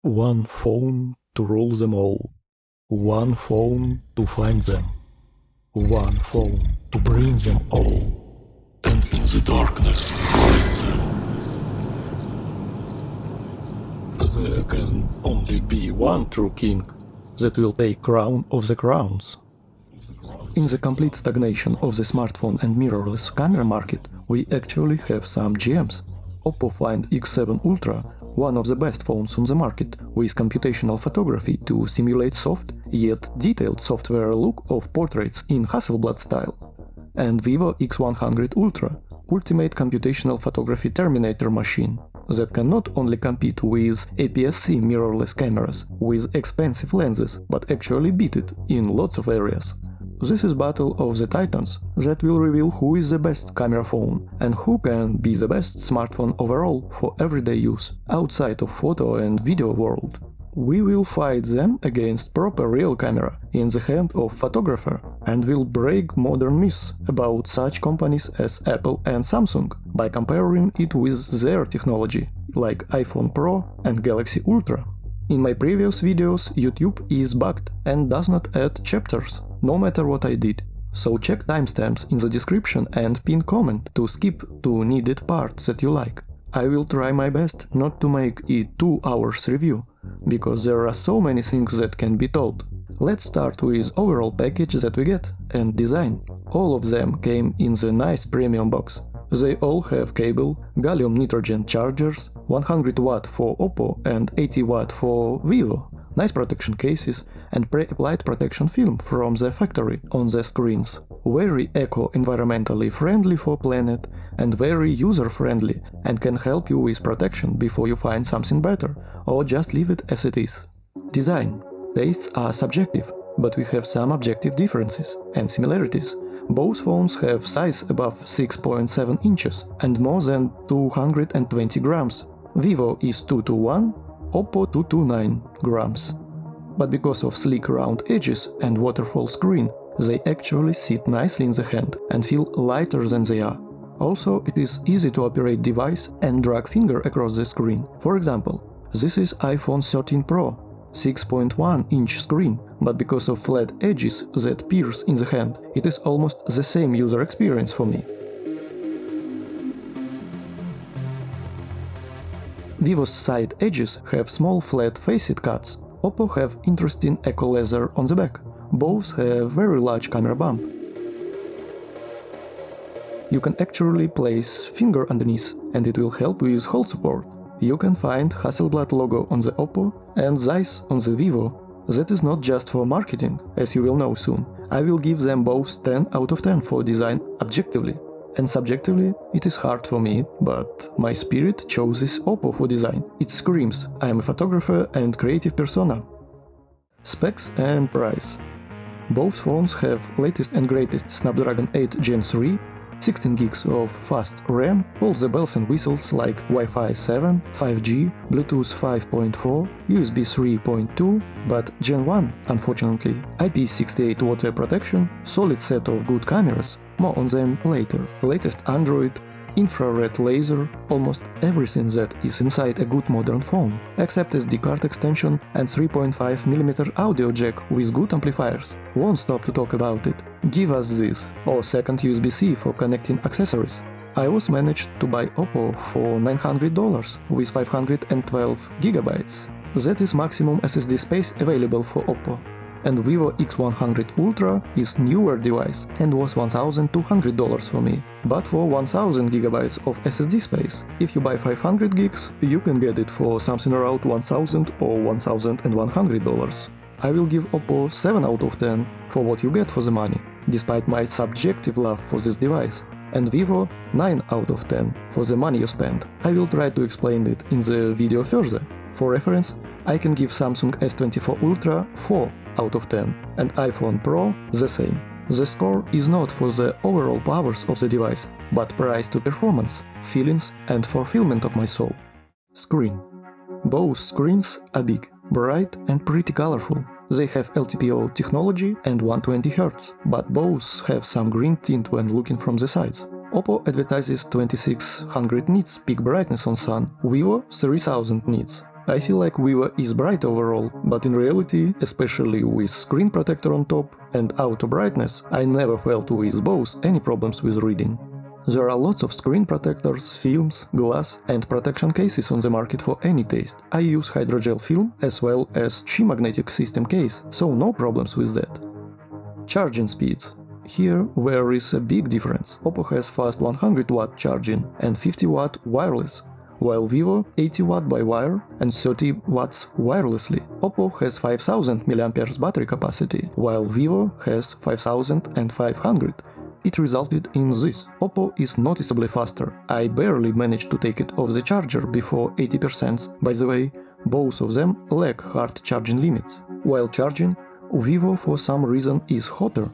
One phone to rule them all. One phone to find them. One phone to bring them all. And in the darkness hide them. There can only be one true king that will take crown of the crowns. In the complete stagnation of the smartphone and mirrorless camera market, we actually have some gems. Oppo Find X7 Ultra, one of the best phones on the market, with computational photography to simulate soft, yet detailed software look of portraits in Hasselblad style. And Vivo x100 Ultra, ultimate computational photography terminator machine, that can not only compete with APS-C mirrorless cameras with expensive lenses, but actually beat it in lots of areas. This is battle of the titans that will reveal who is the best camera phone and who can be the best smartphone overall for everyday use, outside of photo and video world. We will fight them against proper real camera in the hand of photographer and will break modern myths about such companies as Apple and Samsung by comparing it with their technology, like iPhone Pro and Galaxy Ultra. In my previous videos, YouTube is bugged and does not add chapters, no matter what I did. So check timestamps in the description and pin comment to skip to needed parts that you like. I will try my best not to make it 2 hours review, because there are so many things that can be told. Let's start with overall package that we get and design. All of them came in the nice premium box. They all have cable, gallium nitrogen chargers, 100 watt for Oppo and 80 watt for Vivo, nice protection cases and pre-applied protection film from the factory on the screens. Very eco-environmentally friendly for planet and very user-friendly and can help you with protection before you find something better or just leave it as it is. Design. Tastes are subjective, but we have some objective differences and similarities. Both phones have size above 6.7 inches and more than 220 grams. Vivo is 221, Oppo 229 grams. But because of sleek round edges and waterfall screen, they actually sit nicely in the hand and feel lighter than they are. Also, it is easy to operate device and drag finger across the screen. For example, this is iPhone 13 Pro, 6.1-inch screen, but because of flat edges that pierce in the hand, it is almost the same user experience for me. Vivo's side edges have small flat facet cuts. Oppo have interesting eco leather on the back. Both have very large camera bump. You can actually place finger underneath and it will help with hold support. You can find Hasselblad logo on the Oppo and Zeiss on the Vivo. That is not just for marketing, as you will know soon. I will give them both 10 out of 10 for design objectively. And subjectively, it is hard for me, but my spirit chooses Oppo for design. It screams, I am a photographer and creative persona. Specs and price. Both phones have latest and greatest Snapdragon 8 Gen 3, 16 gigs of fast RAM, all the bells and whistles like Wi-Fi 7, 5G, Bluetooth 5.4, USB 3.2, but Gen 1, unfortunately, IP68 water protection, solid set of good cameras, more on them later, latest Android, infrared laser, almost everything that is inside a good modern phone, except SD card extension and 3.5mm audio jack with good amplifiers. Won't stop to talk about it. Give us this, or second USB-C for connecting accessories. I was managed to buy Oppo for $900 with 512GB. That is maximum SSD space available for Oppo. And Vivo x100 Ultra is newer device and was $1,200 for me, but for 1000GB of SSD space. If you buy 500 gigs, you can get it for something around $1,000 or $1,100. I will give Oppo 7 out of 10 for what you get for the money, despite my subjective love for this device, and Vivo 9 out of 10 for the money you spend. I will try to explain it in the video further. For reference, I can give Samsung S24 Ultra 4 out of 10 and iPhone Pro the same. The score is not for the overall powers of the device, but price to performance, feelings and fulfillment of my soul. Screen. Both screens are big, bright and pretty colorful. They have LTPO technology and 120Hz, but both have some green tint when looking from the sides. Oppo advertises 2600 nits peak brightness on sun, Vivo 3000 nits. I feel like Vivo is bright overall, but in reality, especially with screen protector on top and auto brightness, I never felt with both any problems with reading. There are lots of screen protectors, films, glass and protection cases on the market for any taste. I use hydrogel film as well as Qi magnetic system case, so no problems with that. Charging speeds. Here there is a big difference. Oppo has fast 100 watt charging and 50 watt wireless, while Vivo 80 watt by wire and 30 watts wirelessly. Oppo has 5000 mAh battery capacity, while Vivo has 5500. It resulted in this. Oppo is noticeably faster. I barely managed to take it off the charger before 80%. By the way, both of them lack hard charging limits. While charging, Vivo for some reason is hotter.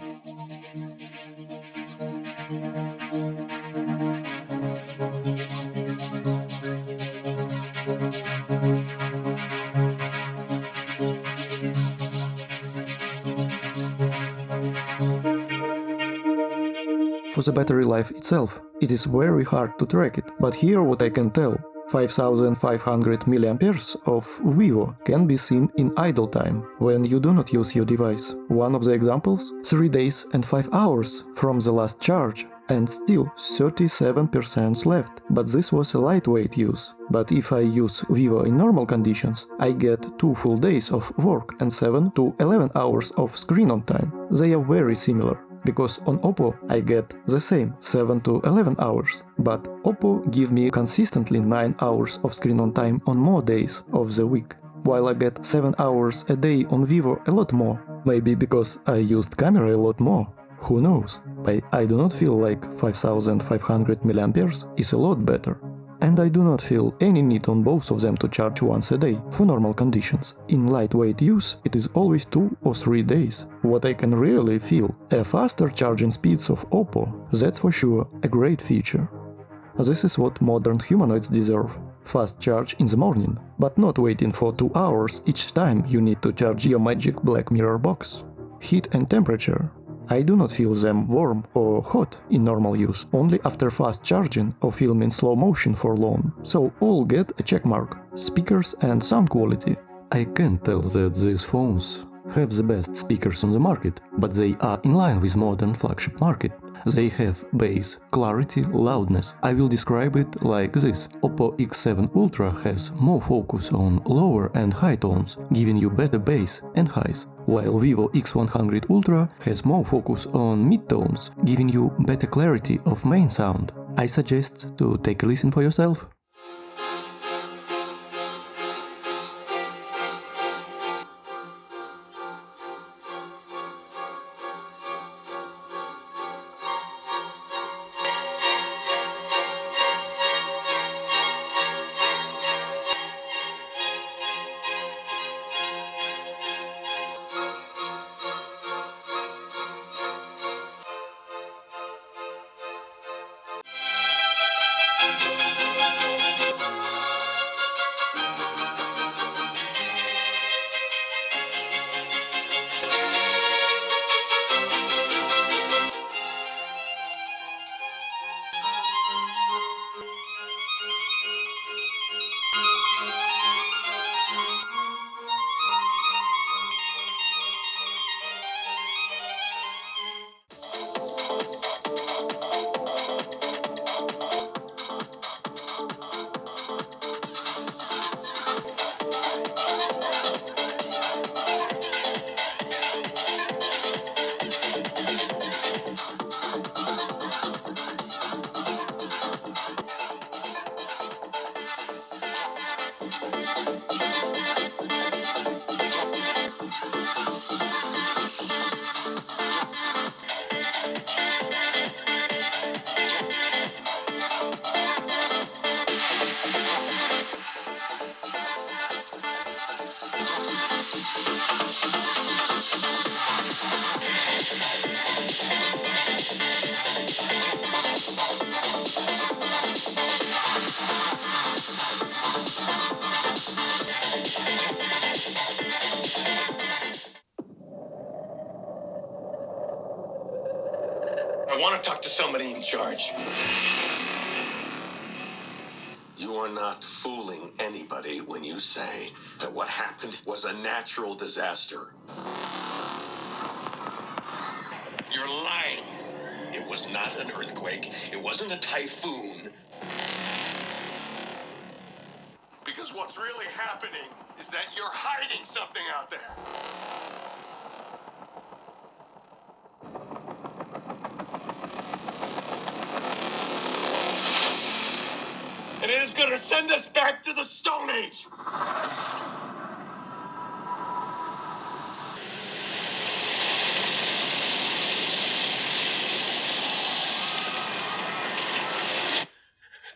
For the battery life itself, it is very hard to track it, but here what I can tell, 5500 mAh of Vivo can be seen in idle time, when you do not use your device. One of the examples, 3 days and 5 hours from the last charge, and still 37% left, but this was a lightweight use. But if I use Vivo in normal conditions, I get 2 full days of work and 7 to 11 hours of screen on time. They are very similar. Because on Oppo I get the same 7 to 11 hours, but Oppo give me consistently 9 hours of screen on time on more days of the week, while I get 7 hours a day on Vivo a lot more. Maybe because I used camera a lot more, who knows, but I do not feel like 5500 mAh is a lot better. And I do not feel any need on both of them to charge once a day, for normal conditions. In lightweight use, it is always 2 or 3 days. What I can really feel, a faster charging speeds of Oppo, that's for sure a great feature. This is what modern humanoids deserve. Fast charge in the morning, but not waiting for 2 hours each time you need to charge your magic black mirror box. Heat and temperature. I do not feel them warm or hot in normal use, only after fast charging or filming slow motion for long, so all get a checkmark. Speakers and sound quality. I can't tell that these phones have the best speakers on the market, but they are in line with modern flagship market. They have bass, clarity, loudness. I will describe it like this. Oppo X7 Ultra has more focus on lower and high tones, giving you better bass and highs, while Vivo X100 Ultra has more focus on mid-tones, giving you better clarity of main sound. I suggest to take a listen for yourself. I want to talk to somebody in charge. You are not fooling anybody when you say that what happened was a natural disaster. You're lying. It was not an earthquake. It wasn't a typhoon. Because what's really happening is that you're hiding something out there. And it is going to send us back to the Stone Age.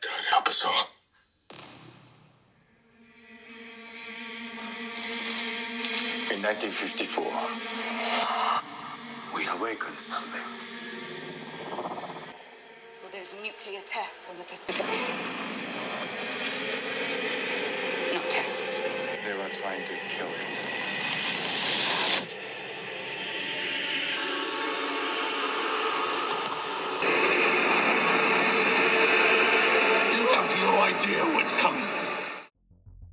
God help us all. In 1954, we awakened something. Well, there's nuclear tests in the Pacific. No tests. They were trying to kill it. You have no idea what's coming.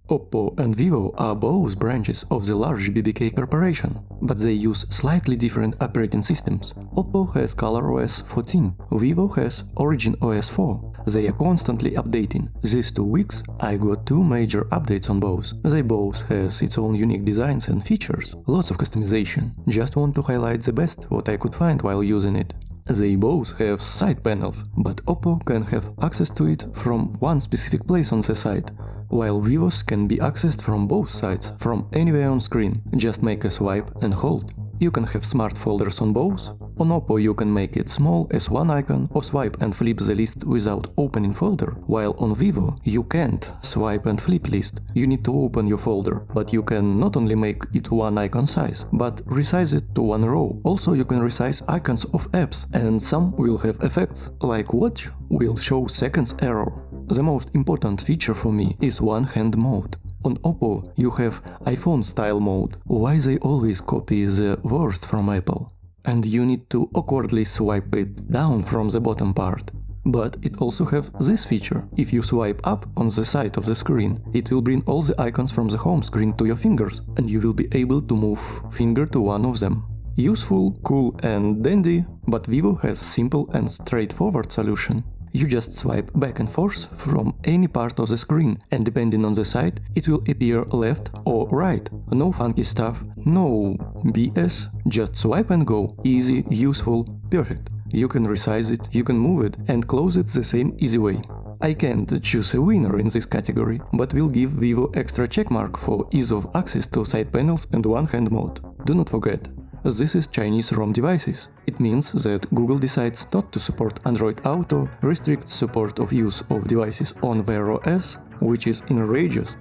Oppo and Vivo are both branches of the large BBK corporation, but they use slightly different operating systems. Oppo has ColorOS 14, Vivo has Origin OS 4. They are constantly updating. These 2 weeks I got 2 major updates on both. They both has its own unique designs and features, lots of customization. Just want to highlight the best what I could find while using it. They both have side panels, but Oppo can have access to it from one specific place on the side, while Vivo's can be accessed from both sides, from anywhere on screen. Just make a swipe and hold. You can have smart folders on both. On Oppo you can make it small as one icon or swipe and flip the list without opening folder, while on Vivo you can't swipe and flip list. You need to open your folder, but you can not only make it one icon size, but resize it to one row. Also you can resize icons of apps, and some will have effects, like watch will show seconds error. The most important feature for me is one-hand mode. On Oppo you have iPhone style mode. Why they always copy the worst from Apple? And you need to awkwardly swipe it down from the bottom part. But it also have this feature. If you swipe up on the side of the screen, it will bring all the icons from the home screen to your fingers, and you will be able to move finger to one of them. Useful, cool and dandy, but Vivo has simple and straightforward solution. You just swipe back and forth from any part of the screen, and depending on the side, it will appear left or right. No funky stuff, no BS, just swipe and go. Easy, useful, perfect. You can resize it, you can move it and close it the same easy way. I can't choose a winner in this category, but will give Vivo extra checkmark for ease of access to side panels and one-hand mode. Do not forget, this is Chinese ROM devices. It means that Google decides not to support Android Auto, restricts support of use of devices on Wear OS, which is outrageous.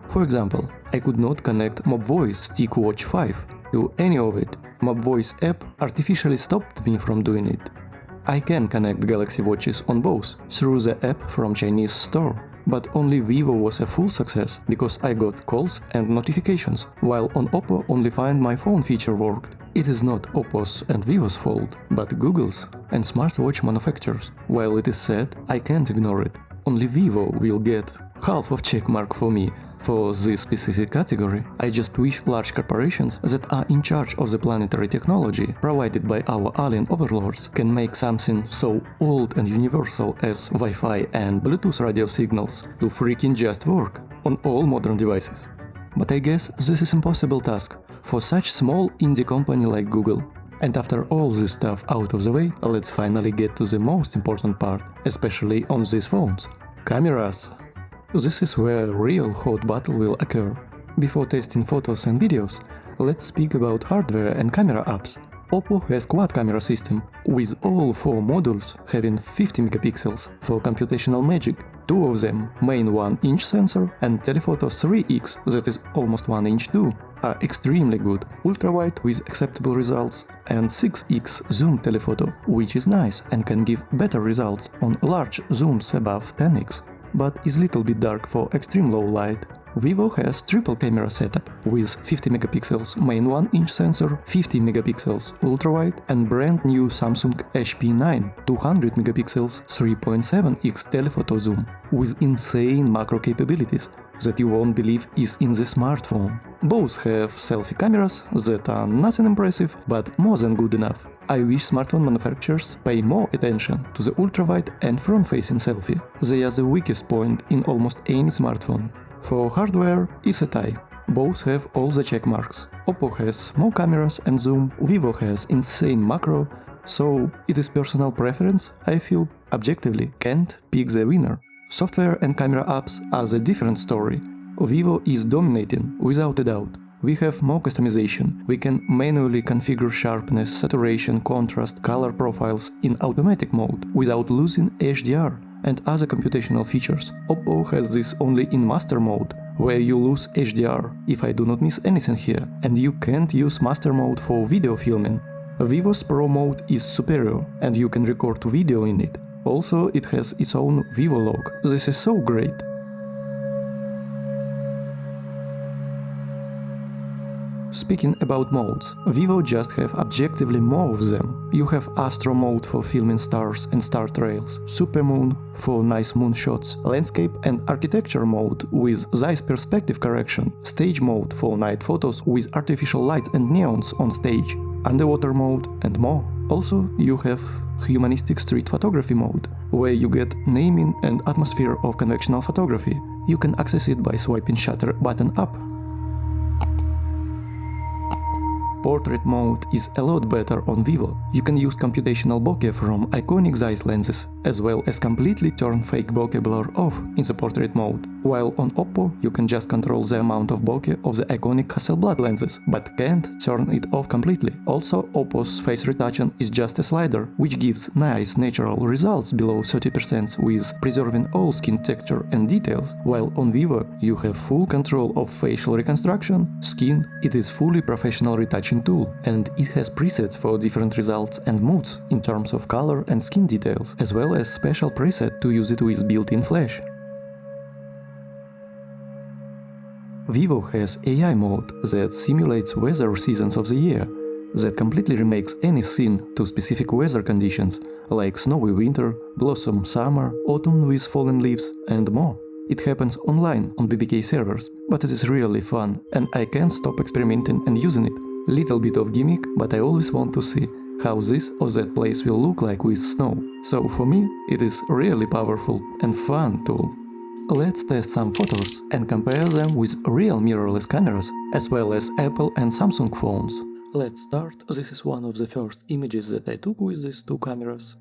For example, I could not connect MobVoice TicWatch 5 to any of it. MobVoice app artificially stopped me from doing it. I can connect Galaxy Watches on both through the app from Chinese store. But only Vivo was a full success, because I got calls and notifications, while on Oppo only Find My Phone feature worked. It is not Oppo's and Vivo's fault, but Google's and smartwatch manufacturers. While it is sad, I can't ignore it. Only Vivo will get half of checkmark for me. For this specific category, I just wish large corporations that are in charge of the planetary technology provided by our alien overlords can make something so old and universal as Wi-Fi and Bluetooth radio signals to freaking just work on all modern devices. But I guess this is impossible task for such small indie company like Google. And after all this stuff out of the way, let's finally get to the most important part, especially on these phones. Cameras. This is where a real hot battle will occur. Before testing photos and videos, let's speak about hardware and camera apps. Oppo has quad camera system, with all 4 modules having 50 megapixels for computational magic. 2 of them, main 1-inch sensor and telephoto 3x, that is almost 1 inch too, are extremely good, ultra-wide with acceptable results, and 6x zoom telephoto, which is nice and can give better results on large zooms above 10x. but is little bit dark for extreme low light. Vivo has triple camera setup with 50 megapixels main 1-inch sensor, 50 megapixels ultrawide and brand new Samsung HP9 200 megapixels 3.7x telephoto zoom with insane macro capabilities that you won't believe is in the smartphone. Both have selfie cameras that are nothing impressive but more than good enough. I wish smartphone manufacturers pay more attention to the ultrawide and front-facing selfie. They are the weakest point in almost any smartphone. For hardware, it's a tie. Both have all the check marks. Oppo has more cameras and zoom, Vivo has insane macro, so it is personal preference, I feel. Objectively can't pick the winner. Software and camera apps are the different story. Vivo is dominating, without a doubt. We have more customization, we can manually configure sharpness, saturation, contrast, color profiles in automatic mode without losing HDR and other computational features. Oppo has this only in master mode, where you lose HDR, if I do not miss anything here, and you can't use master mode for video filming. Vivo's Pro mode is superior, and you can record video in it. Also, it has its own Vivo log. This is so great. Speaking about modes, Vivo just have objectively more of them. You have Astro mode for filming stars and star trails, Supermoon for nice moon shots, landscape and architecture mode with Zeiss perspective correction, stage mode for night photos with artificial light and neons on stage, underwater mode and more. Also, you have Humanistic street photography mode, where you get naming and atmosphere of conventional photography. You can access it by swiping shutter button up. Portrait mode is a lot better on Vivo. You can use computational bokeh from iconic Zeiss lenses, as well as completely turn fake bokeh blur off in the portrait mode, while on Oppo you can just control the amount of bokeh of the iconic Hasselblad lenses, but can't turn it off completely. Also, Oppo's face retouching is just a slider, which gives nice natural results below 30% with preserving all skin texture and details, while on Vivo you have full control of facial reconstruction, skin. It is fully professional retouching tool, and it has presets for different results and moods in terms of color and skin details, as well as special preset to use it with built-in flash. Vivo has AI mode that simulates weather seasons of the year, that completely remakes any scene to specific weather conditions, like snowy winter, blossom summer, autumn with fallen leaves, and more. It happens online on BBK servers, but it is really fun, and I can't stop experimenting and using it. Little bit of gimmick, but I always want to see how this or that place will look like with snow. So for me, it is really powerful and fun tool. Let's test some photos and compare them with real mirrorless cameras, as well as Apple and Samsung phones. Let's start. This is one of the first images that I took with these two cameras.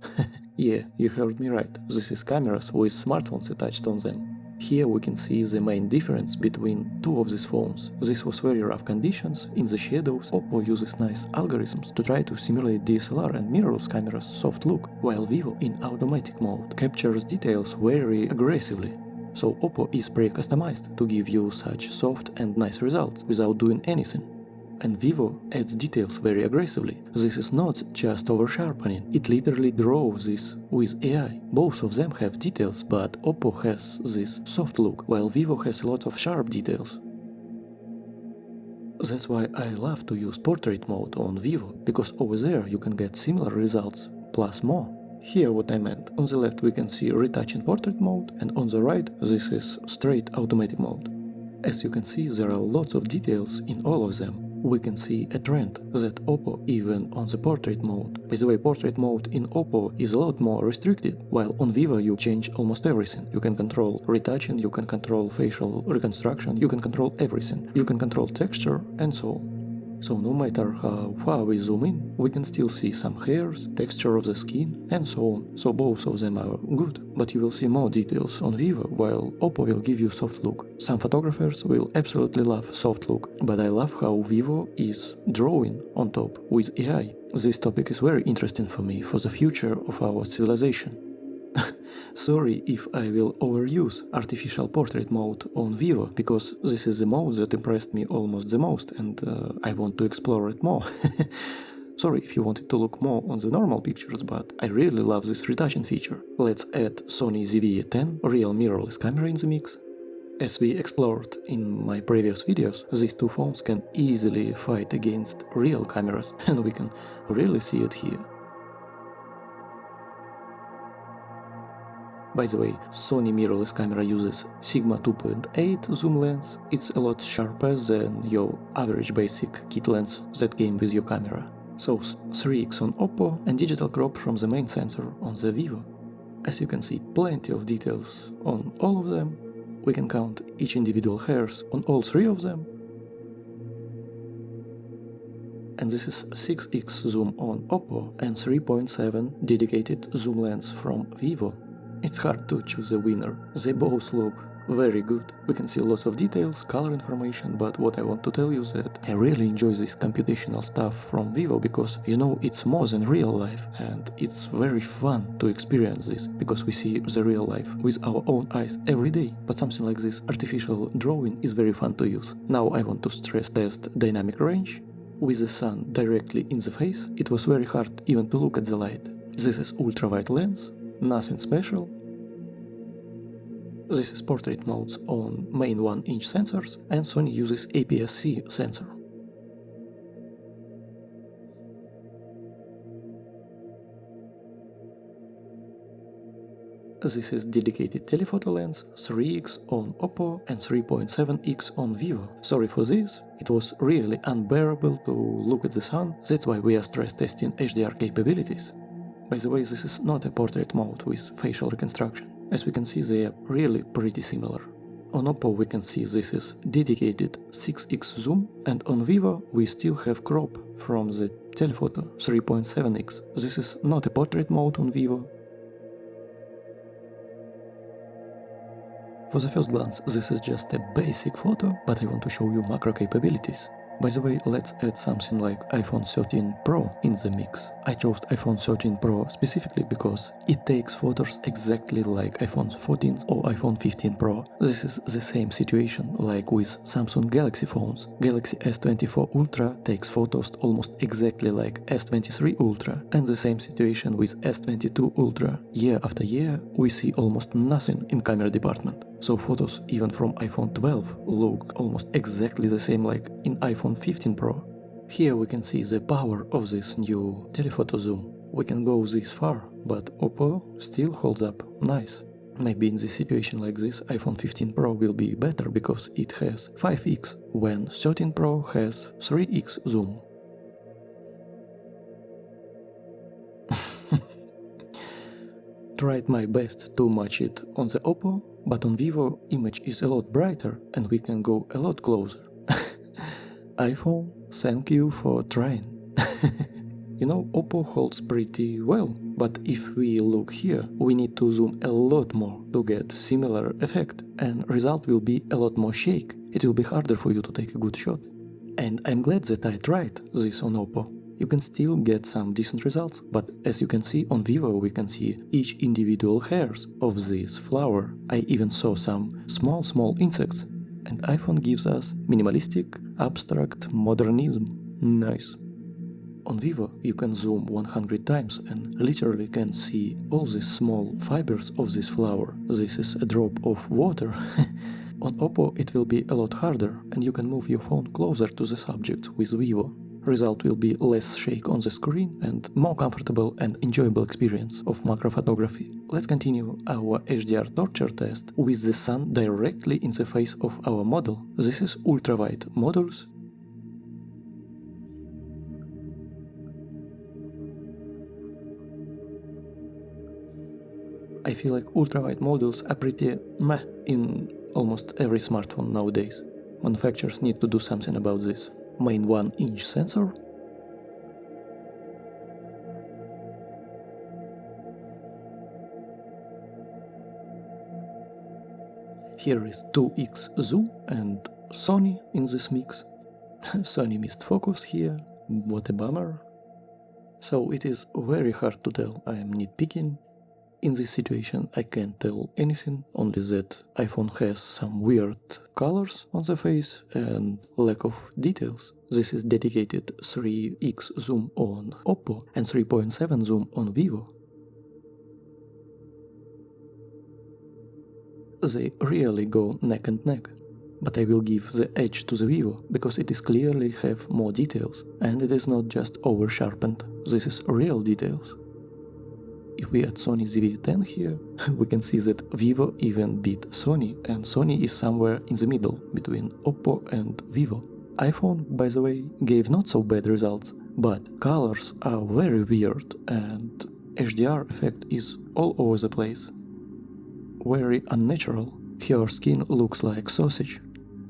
Yeah, you heard me right. This is cameras with smartphones attached on them. Here we can see the main difference between two of these phones. This was very rough conditions, in the shadows. Oppo uses nice algorithms to try to simulate DSLR and mirrorless cameras' soft look, while Vivo in automatic mode captures details very aggressively. So Oppo is pre-customized to give you such soft and nice results without doing anything. And Vivo adds details very aggressively. This is not just over-sharpening, it literally draws this with AI. Both of them have details, but Oppo has this soft look, while Vivo has a lot of sharp details. That's why I love to use portrait mode on Vivo, because over there you can get similar results, plus more. Here what I meant. On the left we can see retouching portrait mode, and on the right this is straight automatic mode. As you can see, there are lots of details in all of them. We can see a trend that Oppo even on the portrait mode. By the way, portrait mode in Oppo is a lot more restricted, while on Vivo you change almost everything. You can control retouching, you can control facial reconstruction, you can control everything. You can control texture and so on. So no matter how far we zoom in, we can still see some hairs, texture of the skin, and so on. So both of them are good, but you will see more details on Vivo, while Oppo will give you soft look. Some photographers will absolutely love soft look, but I love how Vivo is drawing on top with AI. This topic is very interesting for me, for the future of our civilization. Sorry if I will overuse artificial portrait mode on Vivo, because this is the mode that impressed me almost the most and I want to explore it more. Sorry if you wanted to look more on the normal pictures, but I really love this retouching feature. Let's add Sony ZVE 10 real mirrorless camera in the mix. As we explored in my previous videos, these two phones can easily fight against real cameras, and we can really see it here. By the way, Sony mirrorless camera uses Sigma 2.8 zoom lens. It's a lot sharper than your average basic kit lens that came with your camera. So 3x on Oppo and digital crop from the main sensor on the Vivo. As you can see, plenty of details on all of them. We can count each individual hairs on all three of them. And this is 6x zoom on Oppo and 3.7 dedicated zoom lens from Vivo. It's hard to choose a winner. They both look very good. We can see lots of details, color information, but what I want to tell you is that I really enjoy this computational stuff from Vivo because, you know, it's more than real life, and it's very fun to experience this because we see the real life with our own eyes every day. But something like this artificial drawing is very fun to use. Now I want to stress test dynamic range. With the sun directly in the face, it was very hard even to look at the light. This is ultra-wide lens, nothing special. This is portrait modes on main 1-inch sensors, and Sony uses APS-C sensor. This is dedicated telephoto lens, 3x on Oppo and 3.7x on Vivo. Sorry for this, it was really unbearable to look at the sun, that's why we are stress testing HDR capabilities. By the way, this is not a portrait mode with facial reconstruction. As we can see, they are really pretty similar. On Oppo we can see this is dedicated 6x zoom, and on Vivo we still have crop from the telephoto 3.7x. This is not a portrait mode on Vivo. For the first glance, this is just a basic photo, but I want to show you macro capabilities. By the way, let's add something like iPhone 13 Pro in the mix. I chose iPhone 13 Pro specifically because it takes photos exactly like iPhone 14 or iPhone 15 Pro. This is the same situation like with Samsung Galaxy phones. Galaxy S24 Ultra takes photos almost exactly like S23 Ultra, and the same situation with S22 Ultra. Year after year, we see almost nothing in camera department. So photos even from iPhone 12 look almost exactly the same like in iPhone 15 Pro. Here we can see the power of this new telephoto zoom. We can go this far, but Oppo still holds up nice. Maybe in this situation like this, iPhone 15 Pro will be better because it has 5x, when 13 Pro has 3x zoom. Tried my best to match it on the Oppo, but on Vivo image is a lot brighter and we can go a lot closer. iPhone, thank you for trying. You know, Oppo holds pretty well, but if we look here, we need to zoom a lot more to get similar effect, and result will be a lot more shake. It will be harder for you to take a good shot. And I'm glad that I tried this on Oppo. You can still get some decent results, but as you can see on Vivo we can see each individual hairs of this flower. I even saw some small insects, and iPhone gives us minimalistic, abstract modernism. Nice. On Vivo you can zoom 100 times and literally can see all these small fibers of this flower. This is a drop of water. On Oppo it will be a lot harder, and you can move your phone closer to the subject with Vivo. Result will be less shake on the screen and more comfortable and enjoyable experience of macro photography. Let's continue our HDR torture test with the sun directly in the face of our model. This is ultra-wide modules. I feel like ultra-wide modules are pretty meh in almost every smartphone nowadays. Manufacturers need to do something about this. Main 1-inch sensor. Here is 2x zoom and Sony in this mix. Sony missed focus here, what a bummer. So it is very hard to tell, I am nitpicking. In this situation I can't tell anything, only that iPhone has some weird colors on the face and lack of details. This is dedicated 3x zoom on Oppo and 3.7 zoom on Vivo. They really go neck and neck. But I will give the edge to the Vivo, because it is clearly have more details, and it is not just over-sharpened, this is real details. If we add Sony ZVE 10 here, we can see that Vivo even beat Sony, and Sony is somewhere in the middle, between Oppo and Vivo. iPhone, by the way, gave not so bad results, but colors are very weird, and HDR effect is all over the place. Very unnatural. Her skin looks like sausage.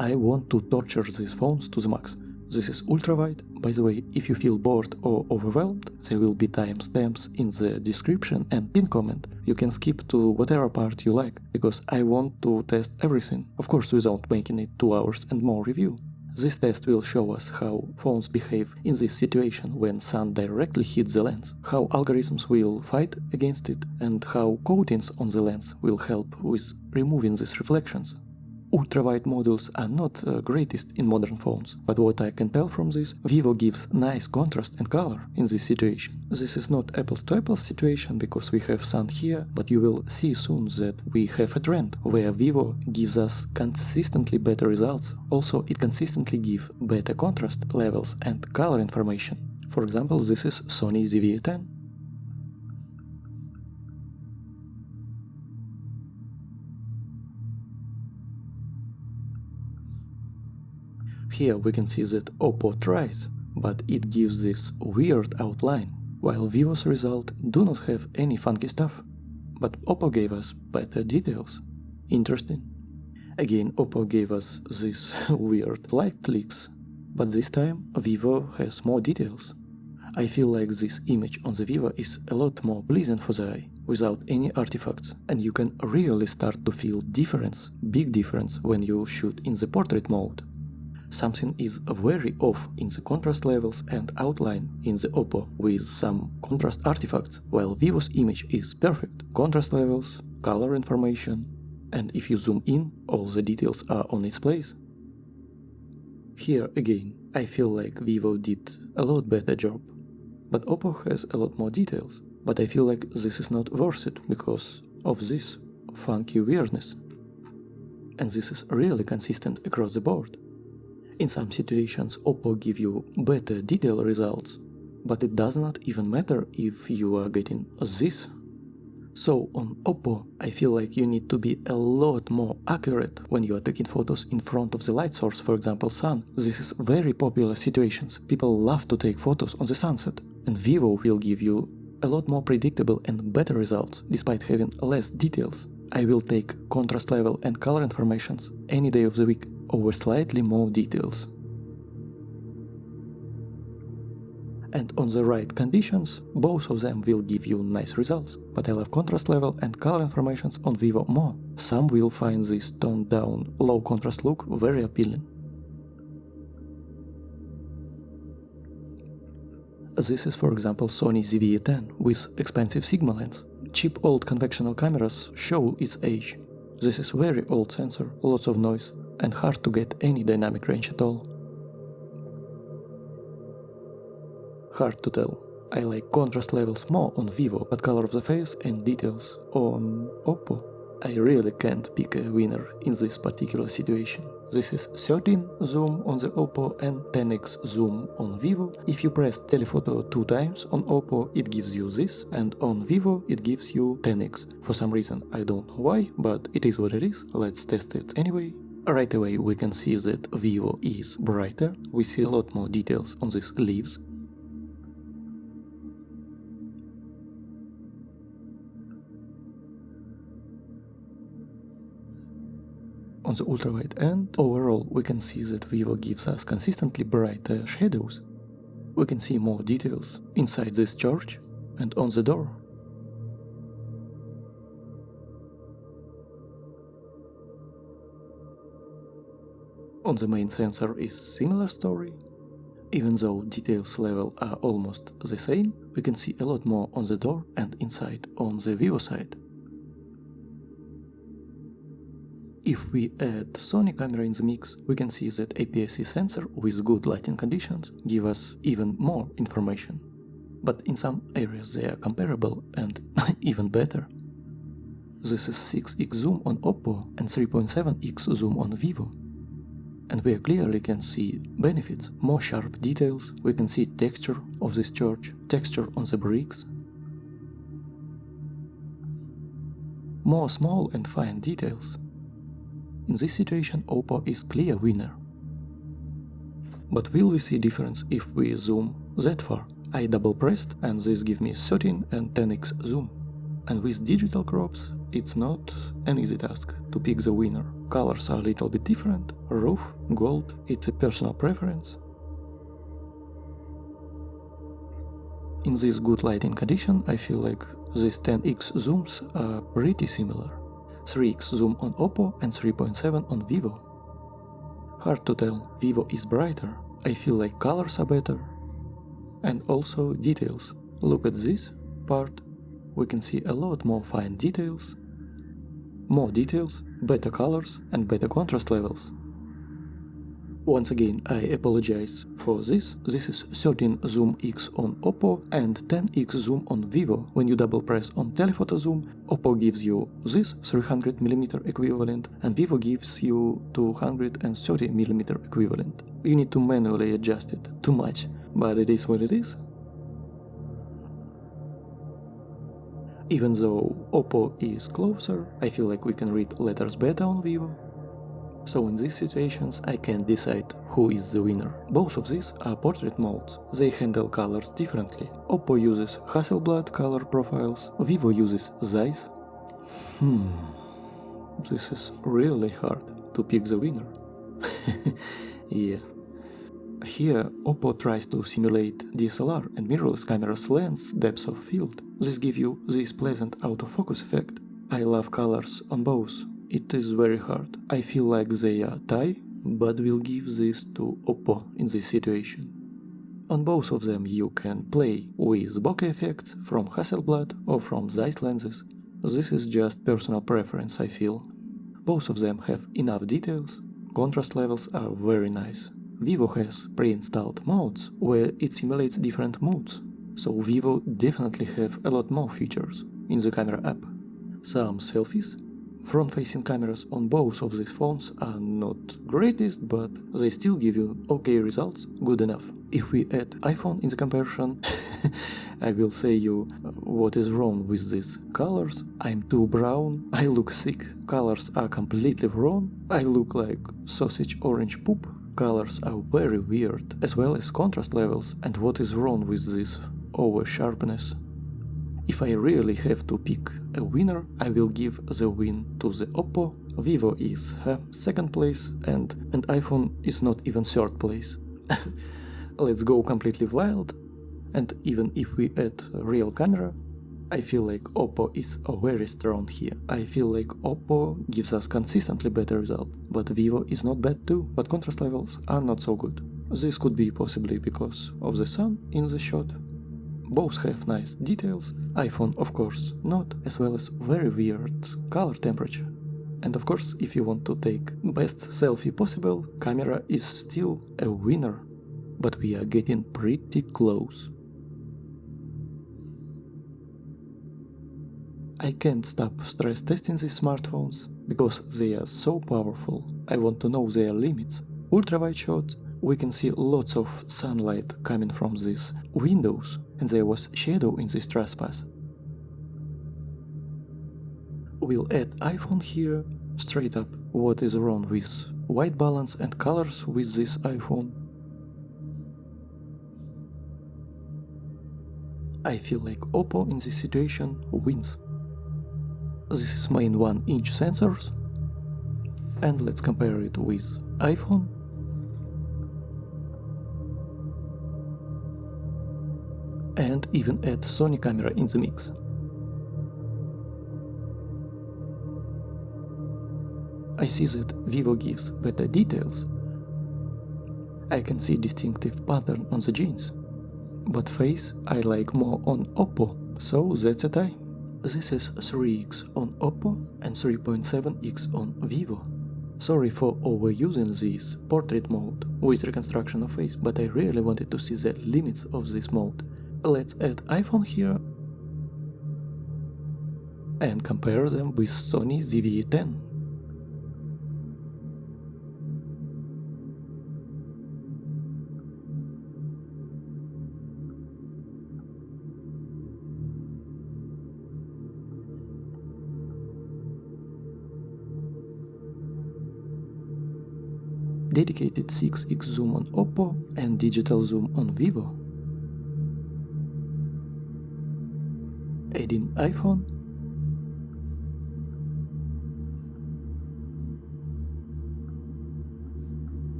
I want to torture these phones to the max. This is ultra-wide. By the way, if you feel bored or overwhelmed, there will be timestamps in the description and pinned comment. You can skip to whatever part you like, because I want to test everything, of course without making it 2 hours and more review. This test will show us how phones behave in this situation when sun directly hits the lens, how algorithms will fight against it, and how coatings on the lens will help with removing these reflections. Ultra-wide modules are not greatest in modern phones, but what I can tell from this, Vivo gives nice contrast and color in this situation. This is not apples to apples situation because we have sun here, but you will see soon that we have a trend where Vivo gives us consistently better results. Also, it consistently gives better contrast levels and color information. For example, this is Sony ZVE 10. Here we can see that Oppo tries, but it gives this weird outline, while Vivo's result do not have any funky stuff. But Oppo gave us better details. Interesting. Again, Oppo gave us this weird light leaks, but this time Vivo has more details. I feel like this image on the Vivo is a lot more pleasant for the eye, without any artifacts, and you can really start to feel difference, big difference when you shoot in the portrait mode. Something is very off in the contrast levels and outline in the Oppo with some contrast artifacts, while Vivo's image is perfect. Contrast levels, color information, and if you zoom in, all the details are on its place. Here again, I feel like Vivo did a lot better job, but Oppo has a lot more details, but I feel like this is not worth it because of this funky weirdness. And this is really consistent across the board. In some situations Oppo give you better detail results, but it does not even matter if you are getting this. So on Oppo I feel like you need to be a lot more accurate when you are taking photos in front of the light source, for example sun. This is very popular situations, people love to take photos on the sunset, and Vivo will give you a lot more predictable and better results despite having less details. I will take contrast level and color informations any day of the week over slightly more details. And on the right conditions, both of them will give you nice results, but I love contrast level and color informations on Vivo more. Some will find this toned down, low contrast look very appealing. This is for example Sony ZVE 10 with expensive Sigma lens. Cheap old conventional cameras show its age. This is very old sensor, lots of noise, and hard to get any dynamic range at all. Hard to tell. I like contrast levels more on Vivo, but color of the face and details on Oppo. I really can't pick a winner in this particular situation. This is 13 zoom on the Oppo and 10x zoom on Vivo. If you press telephoto 2 times on Oppo, it gives you this, and on Vivo it gives you 10x. For some reason, I don't know why, but it is what it is. Let's test it anyway. Right away we can see that Vivo is brighter. We see a lot more details on these leaves. On the ultrawide end, overall we can see that Vivo gives us consistently brighter shadows. We can see more details inside this church and on the door. On the main sensor is similar story. Even though details level are almost the same, we can see a lot more on the door and inside on the Vivo side. If we add Sony camera in the mix, we can see that APS-C sensor with good lighting conditions give us even more information. But in some areas they are comparable and even better. This is 6x zoom on Oppo and 3.7x zoom on Vivo. And we clearly can see benefits, more sharp details, we can see texture of this church, texture on the bricks. More small and fine details. In this situation, Oppo is clear winner. But will we see difference if we zoom that far? I double pressed and this gives me 13 and 10x zoom. And with digital crops, it's not an easy task to pick the winner. Colors are a little bit different, roof, gold, it's a personal preference. In this good lighting condition, I feel like these 10x zooms are pretty similar. 3x zoom on Oppo and 3.7 on Vivo. Hard to tell, Vivo is brighter, I feel like colors are better. And also details. Look at this part, we can see a lot more fine details. More details, better colors and better contrast levels. Once again, I apologize for this. This is 13 zoom X on Oppo and 10x zoom on Vivo. When you double press on telephoto zoom, Oppo gives you this 300mm equivalent and Vivo gives you 230mm equivalent. You need to manually adjust it. Too much, but it is what it is. Even though Oppo is closer, I feel like we can read letters better on Vivo. So in these situations I can't decide who is the winner. Both of these are portrait modes. They handle colors differently. Oppo uses Hasselblad color profiles, Vivo uses Zeiss. This is really hard to pick the winner. Yeah. Here Oppo tries to simulate DSLR and mirrorless camera's lens depth of field. This gives you this pleasant autofocus effect. I love colors on both. It is very hard. I feel like they are tie, but will give this to Oppo in this situation. On both of them you can play with bokeh effects from Hasselblad or from Zeiss lenses. This is just personal preference, I feel. Both of them have enough details, contrast levels are very nice. Vivo has pre-installed modes where it simulates different moods, so Vivo definitely have a lot more features in the camera app. Some selfies. Front-facing cameras on both of these phones are not greatest, but they still give you okay results, good enough. If we add iPhone in the comparison, I will say you what is wrong with these colors. I'm too brown, I look sick, colors are completely wrong, I look like sausage orange poop. Colors are very weird, as well as contrast levels, and what is wrong with this over sharpness. If I really have to pick a winner, I will give the win to the Oppo. Vivo is second place and iPhone is not even third place. Let's go completely wild. And even if we add a real camera, I feel like Oppo is very strong here. I feel like Oppo gives us consistently better result, but Vivo is not bad too, but contrast levels are not so good. This could be possibly because of the sun in the shot. Both have nice details, iPhone of course not, as well as very weird color temperature. And of course, if you want to take best selfie possible, camera is still a winner, but we are getting pretty close. I can't stop stress testing these smartphones, because they are so powerful. I want to know their limits. Ultra-wide shot, we can see lots of sunlight coming from these windows, and there was shadow in this trespass. We'll add iPhone here, straight up what is wrong with white balance and colors with this iPhone. I feel like Oppo in this situation wins. This is main 1-inch sensors, and let's compare it with iPhone. And even add Sony camera in the mix. I see that Vivo gives better details, I can see distinctive pattern on the jeans. But face I like more on Oppo, so that's a tie. This is 3x on Oppo and 3.7x on Vivo. Sorry for overusing this portrait mode with reconstruction of face, but I really wanted to see the limits of this mode. Let's add iPhone here and compare them with Sony ZVE 10. Dedicated 6x zoom on Oppo and digital zoom on Vivo. Adding iPhone.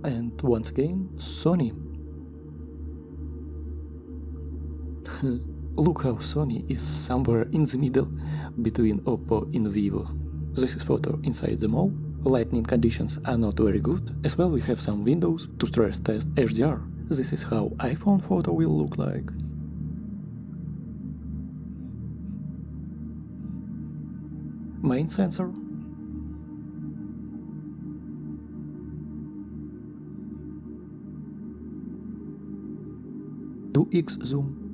And once again, Sony. Look how Sony is somewhere in the middle between Oppo and Vivo. This is photo inside the mall. Lighting conditions are not very good, as well we have some windows to stress test HDR. This is how iPhone photo will look like. Main sensor. Two X zoom.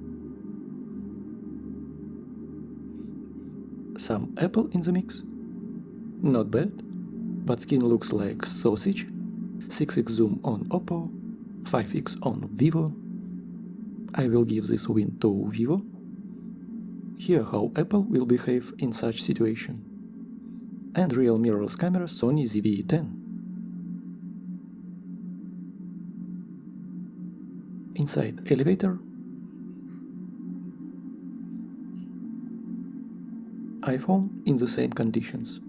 Some Apple in the mix. Not bad, but skin looks like sausage. 6x zoom on Oppo, 5x on Vivo. I will give this win to Vivo. Here how Apple will behave in such situation. And real mirrorless camera Sony ZVE 10. Inside elevator. iPhone in the same conditions.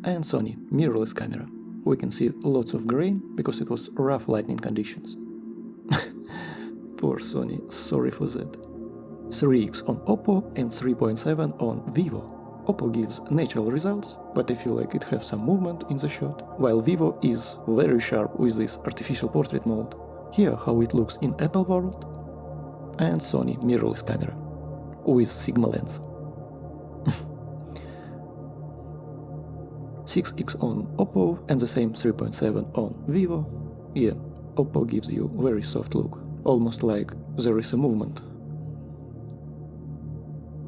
And Sony mirrorless camera. We can see lots of grain because it was rough lighting conditions. Poor Sony, sorry for that. 3x on Oppo and 3.7 on Vivo. Oppo gives natural results, but I feel like it has some movement in the shot, while Vivo is very sharp with this artificial portrait mode. Here how it looks in Apple world. And Sony mirrorless camera with Sigma lens. 6x on Oppo and the same 3.7 on Vivo. Yeah, Oppo gives you very soft look, almost like there is a movement.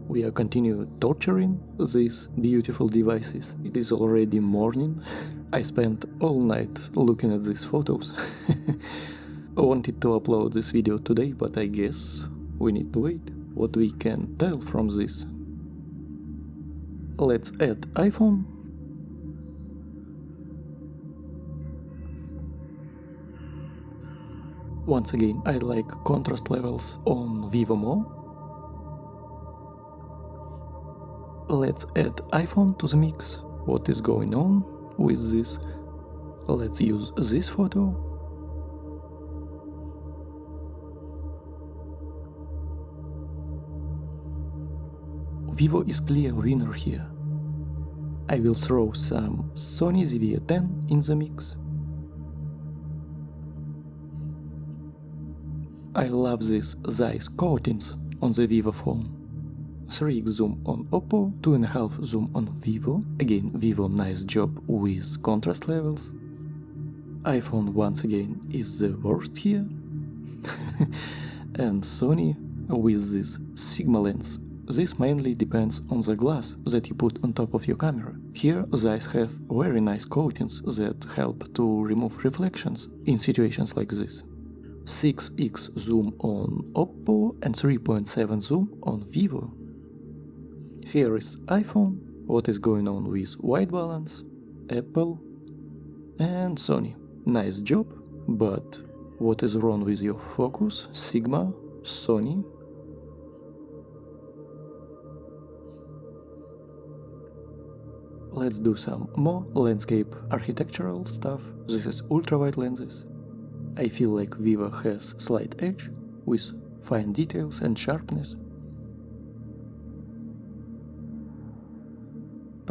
We are continue torturing these beautiful devices. It is already morning. I spent all night looking at these photos. I wanted to upload this video today, but I guess we need to wait. What we can tell from this? Let's add iPhone. Once again, I like contrast levels on Vivo more. Let's add iPhone to the mix. What is going on with this? Let's use this photo. Vivo is clear winner here. I will throw some Sony ZVE 10 in the mix. I love these Zeiss coatings on the Vivo phone. 3x zoom on Oppo, 2.5 zoom on Vivo. Again, Vivo nice job with contrast levels. iPhone once again is the worst here. And Sony with this Sigma lens. This mainly depends on the glass that you put on top of your camera. Here Zeiss have very nice coatings that help to remove reflections in situations like this. 6x zoom on Oppo and 3.7 zoom on Vivo. Here is iPhone, what is going on with white balance, Apple and Sony. Nice job, but what is wrong with your focus, Sigma, Sony? Let's do some more landscape architectural stuff. This is ultra-wide lenses. I feel like Vivo has slight edge with fine details and sharpness.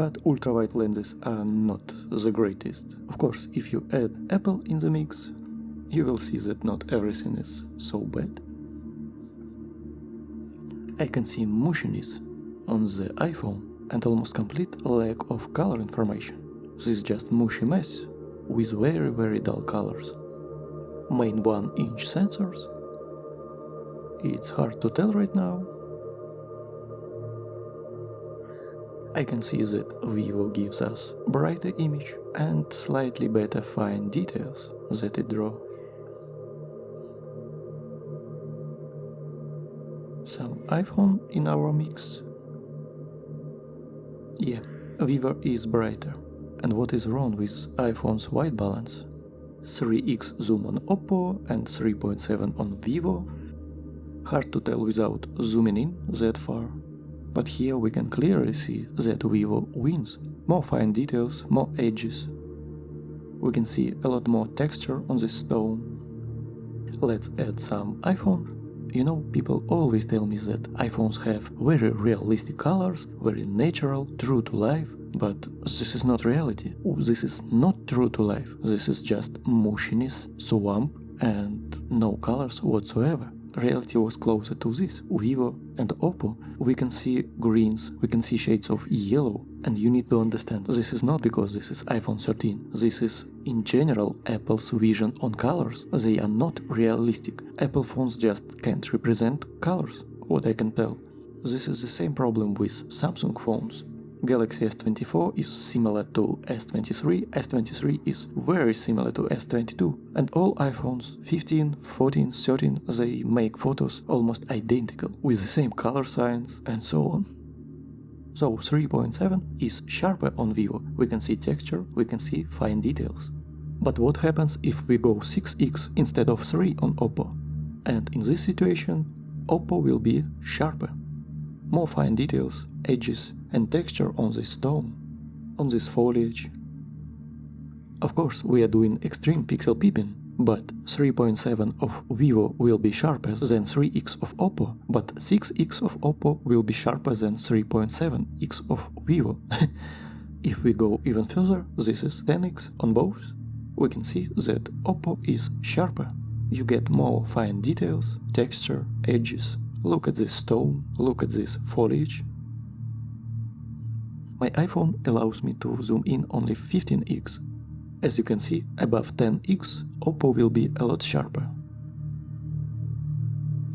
but ultrawide lenses are not the greatest. Of course, if you add Apple in the mix, you will see that not everything is so bad. I can see mushiness on the iPhone and almost complete lack of color information. This is just mushy mess with very dull colors. Main 1-inch sensors. It's hard to tell right now. I can see that Vivo gives us brighter image and slightly better fine details that it draws. Some iPhone in our mix. Yeah, Vivo is brighter. And what is wrong with iPhone's white balance? 3x zoom on Oppo and 3.7 on Vivo. Hard to tell without zooming in that far. But here we can clearly see that Vivo wins. More fine details, more edges. We can see a lot more texture on this stone. Let's add some iPhone. You know, people always tell me that iPhones have very realistic colors, very natural, true to life, but this is not reality. This is not true to life. This is just mushiness, swamp, and no colors whatsoever. Reality was closer to this. Vivo and Oppo, we can see greens, we can see shades of yellow, and you need to understand this is not because this is iPhone 13. This is in general Apple's vision on colors. They are not realistic. Apple phones just can't represent colors, what I can tell. This is the same problem with Samsung phones. Galaxy S24 is similar to S23, S23 is very similar to S22, and all iPhones 15, 14, 13, they make photos almost identical, with the same color science and so on. So 3.7 is sharper on Vivo, we can see texture, we can see fine details. But what happens if we go 6x instead of 3 on Oppo? And in this situation, Oppo will be sharper. More fine details, edges, and texture on this stone, on this foliage. Of course, we are doing extreme pixel peeping, but 3.7 of Vivo will be sharper than 3x of Oppo, but 6x of Oppo will be sharper than 3.7x of Vivo. If we go even further, this is 10x on both. We can see that Oppo is sharper. You get more fine details, texture, edges. Look at this stone, look at this foliage. My iPhone allows me to zoom in only 15x. As you can see, above 10x, Oppo will be a lot sharper.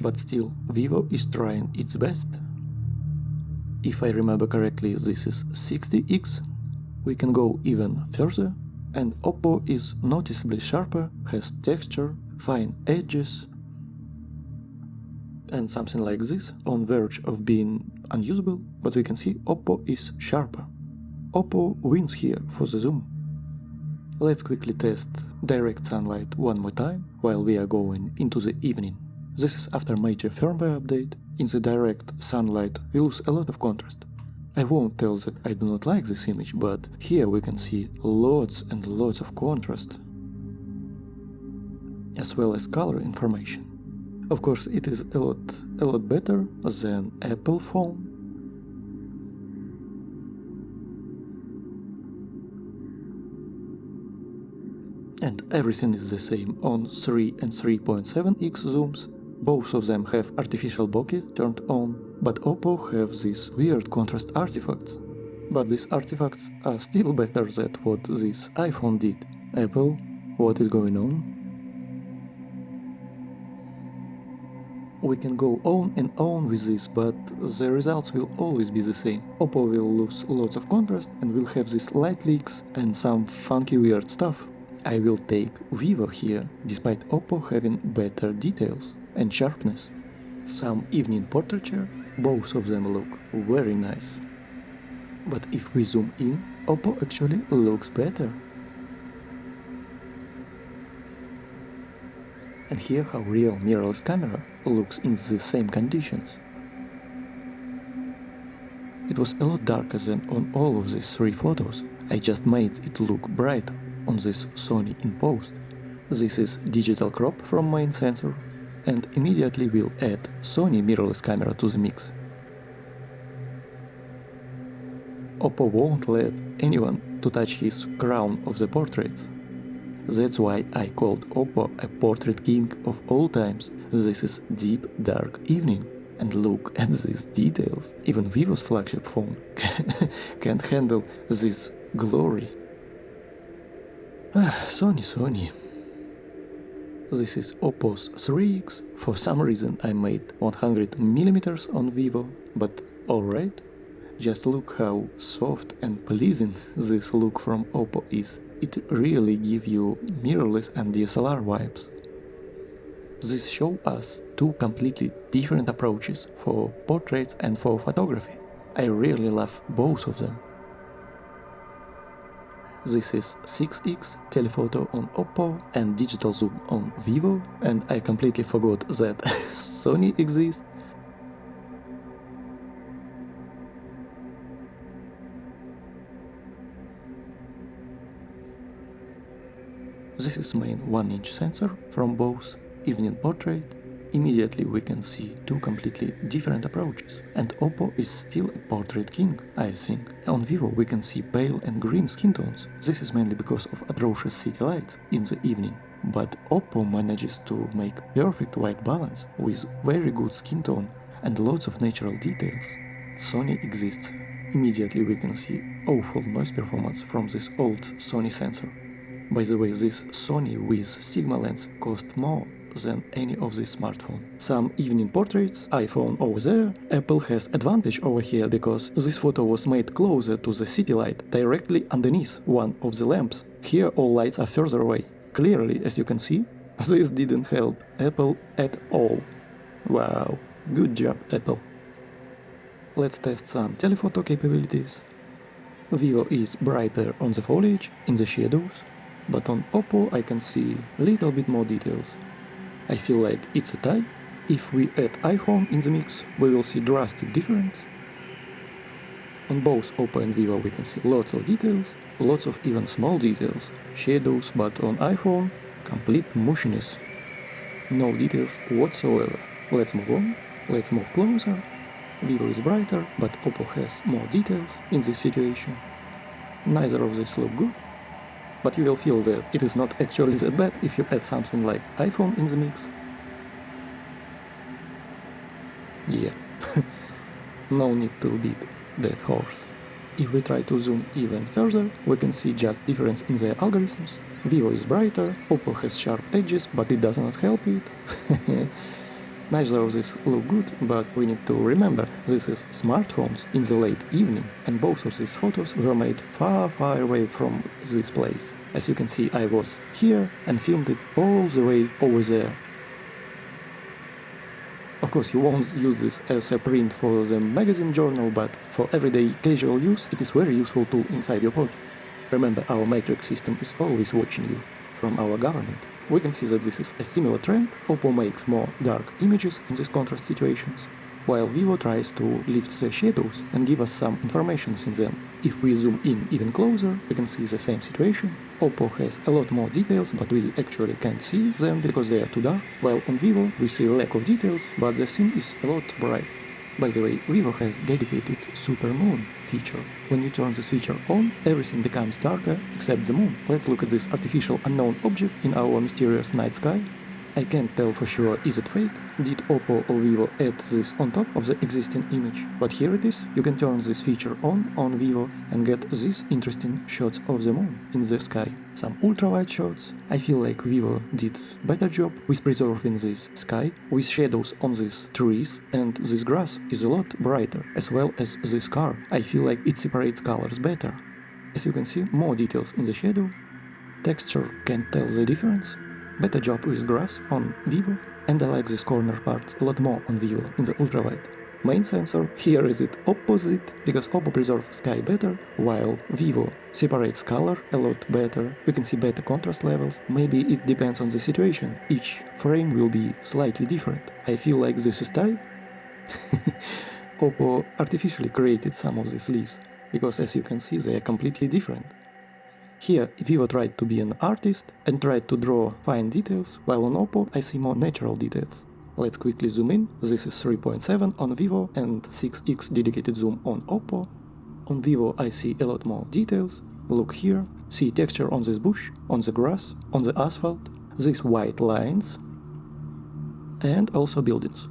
But still, Vivo is trying its best. If I remember correctly, this is 60x. We can go even further, and Oppo is noticeably sharper, has texture, fine edges, and something like this, on verge of being unusable, but we can see Oppo is sharper. Oppo wins here for the zoom. Let's quickly test direct sunlight one more time, while we are going into the evening. This is after major firmware update. In the direct sunlight we lose a lot of contrast. I won't tell that I do not like this image, but here we can see lots and lots of contrast, as well as color information. Of course, it is a lot better than Apple phone. And everything is the same on 3 and 3.7x zooms. Both of them have artificial bokeh turned on, but Oppo have these weird contrast artifacts. But these artifacts are still better than what this iPhone did. Apple, what is going on? We can go on and on with this, but the results will always be the same. Oppo will lose lots of contrast and will have these light leaks and some funky weird stuff. I will take Vivo here, despite Oppo having better details and sharpness. Some evening portraiture, both of them look very nice. But if we zoom in, Oppo actually looks better. And here how real mirrorless camera looks in the same conditions. It was a lot darker than on all of these three photos. I just made it look bright on this Sony in post. This is digital crop from main sensor, and immediately we'll add Sony mirrorless camera to the mix. Oppo won't let anyone to touch his crown of the portraits. That's why I called Oppo a portrait king of all times. This is deep dark evening. And look at these details. Even Vivo's flagship phone can't handle this glory. Sony. This is Oppo's 3X. For some reason I made 100mm on Vivo, but alright. Just look how soft and pleasant this look from Oppo is. It really gives you mirrorless and DSLR vibes. This shows us two completely different approaches for portraits and for photography. I really love both of them. This is 6X telephoto on Oppo and digital zoom on Vivo, and I completely forgot that Sony exists. This is main 1-inch sensor from both evening portrait. Immediately we can see two completely different approaches, and Oppo is still a portrait king, I think. On Vivo we can see pale and green skin tones. This is mainly because of atrocious city lights in the evening. But Oppo manages to make perfect white balance with very good skin tone and lots of natural details. Sony exists. Immediately we can see awful noise performance from this old Sony sensor. By the way, this Sony with Sigma lens cost more than any of these smartphones. Some evening portraits, iPhone over there. Apple has advantage over here because this photo was made closer to the city light, directly underneath one of the lamps. Here all lights are further away. Clearly, as you can see, this didn't help Apple at all. Wow, good job Apple. Let's test some telephoto capabilities. Vivo is brighter on the foliage, in the shadows, but on Oppo I can see little bit more details. I feel like it's a tie. If we add iPhone in the mix, we will see drastic difference. On both Oppo and Vivo we can see lots of details, lots of even small details, shadows, but on iPhone, complete mushiness. No details whatsoever. Let's move on, let's move closer. Vivo is brighter, but Oppo has more details in this situation. Neither of these look good, but you will feel that it is not actually that bad if you add something like iPhone in the mix. Yeah, no need to beat that horse. If we try to zoom even further, we can see just difference in their algorithms. Vivo is brighter, Oppo has sharp edges, but it does not help it. Neither of these look good, but we need to remember this is smartphones in the late evening, and both of these photos were made far away from this place. As you can see, I was here and filmed it all the way over there. Of course, you won't use this as a print for the magazine journal, but for everyday casual use, it is very useful tool inside your pocket. Remember, our matrix system is always watching you from our government. We can see that this is a similar trend. Oppo makes more dark images in these contrast situations, while Vivo tries to lift the shadows and give us some information in them. If we zoom in even closer, we can see the same situation. Oppo has a lot more details, but we actually can't see them because they are too dark, while on Vivo we see lack of details, but the scene is a lot bright. By the way, Vivo has dedicated Supermoon feature. When you turn this feature on, everything becomes darker except the moon. Let's look at this artificial unknown object in our mysterious night sky. I can't tell for sure is it fake, did Oppo or Vivo add this on top of the existing image, but here it is. You can turn this feature on Vivo and get these interesting shots of the moon in the sky. Some ultra-wide shots. I feel like Vivo did better job with preserving this sky, with shadows on these trees, and this grass is a lot brighter, as well as this car. I feel like it separates colors better. As you can see, more details in the shadow. Texture can't tell the difference. Better job with grass on Vivo, and I like this corner parts a lot more on Vivo in the ultrawide. Main sensor, here is it opposite, because Oppo preserves sky better, while Vivo separates color a lot better. We can see better contrast levels. Maybe it depends on the situation. Each frame will be slightly different. I feel like this is tie. Oppo artificially created some of these leaves, because as you can see they are completely different. Here, Vivo tried to be an artist and tried to draw fine details, while on Oppo I see more natural details. Let's quickly zoom in. This is 3.7 on Vivo and 6x dedicated zoom on Oppo. On Vivo I see a lot more details. Look here, see texture on this bush, on the grass, on the asphalt, these white lines, and also buildings.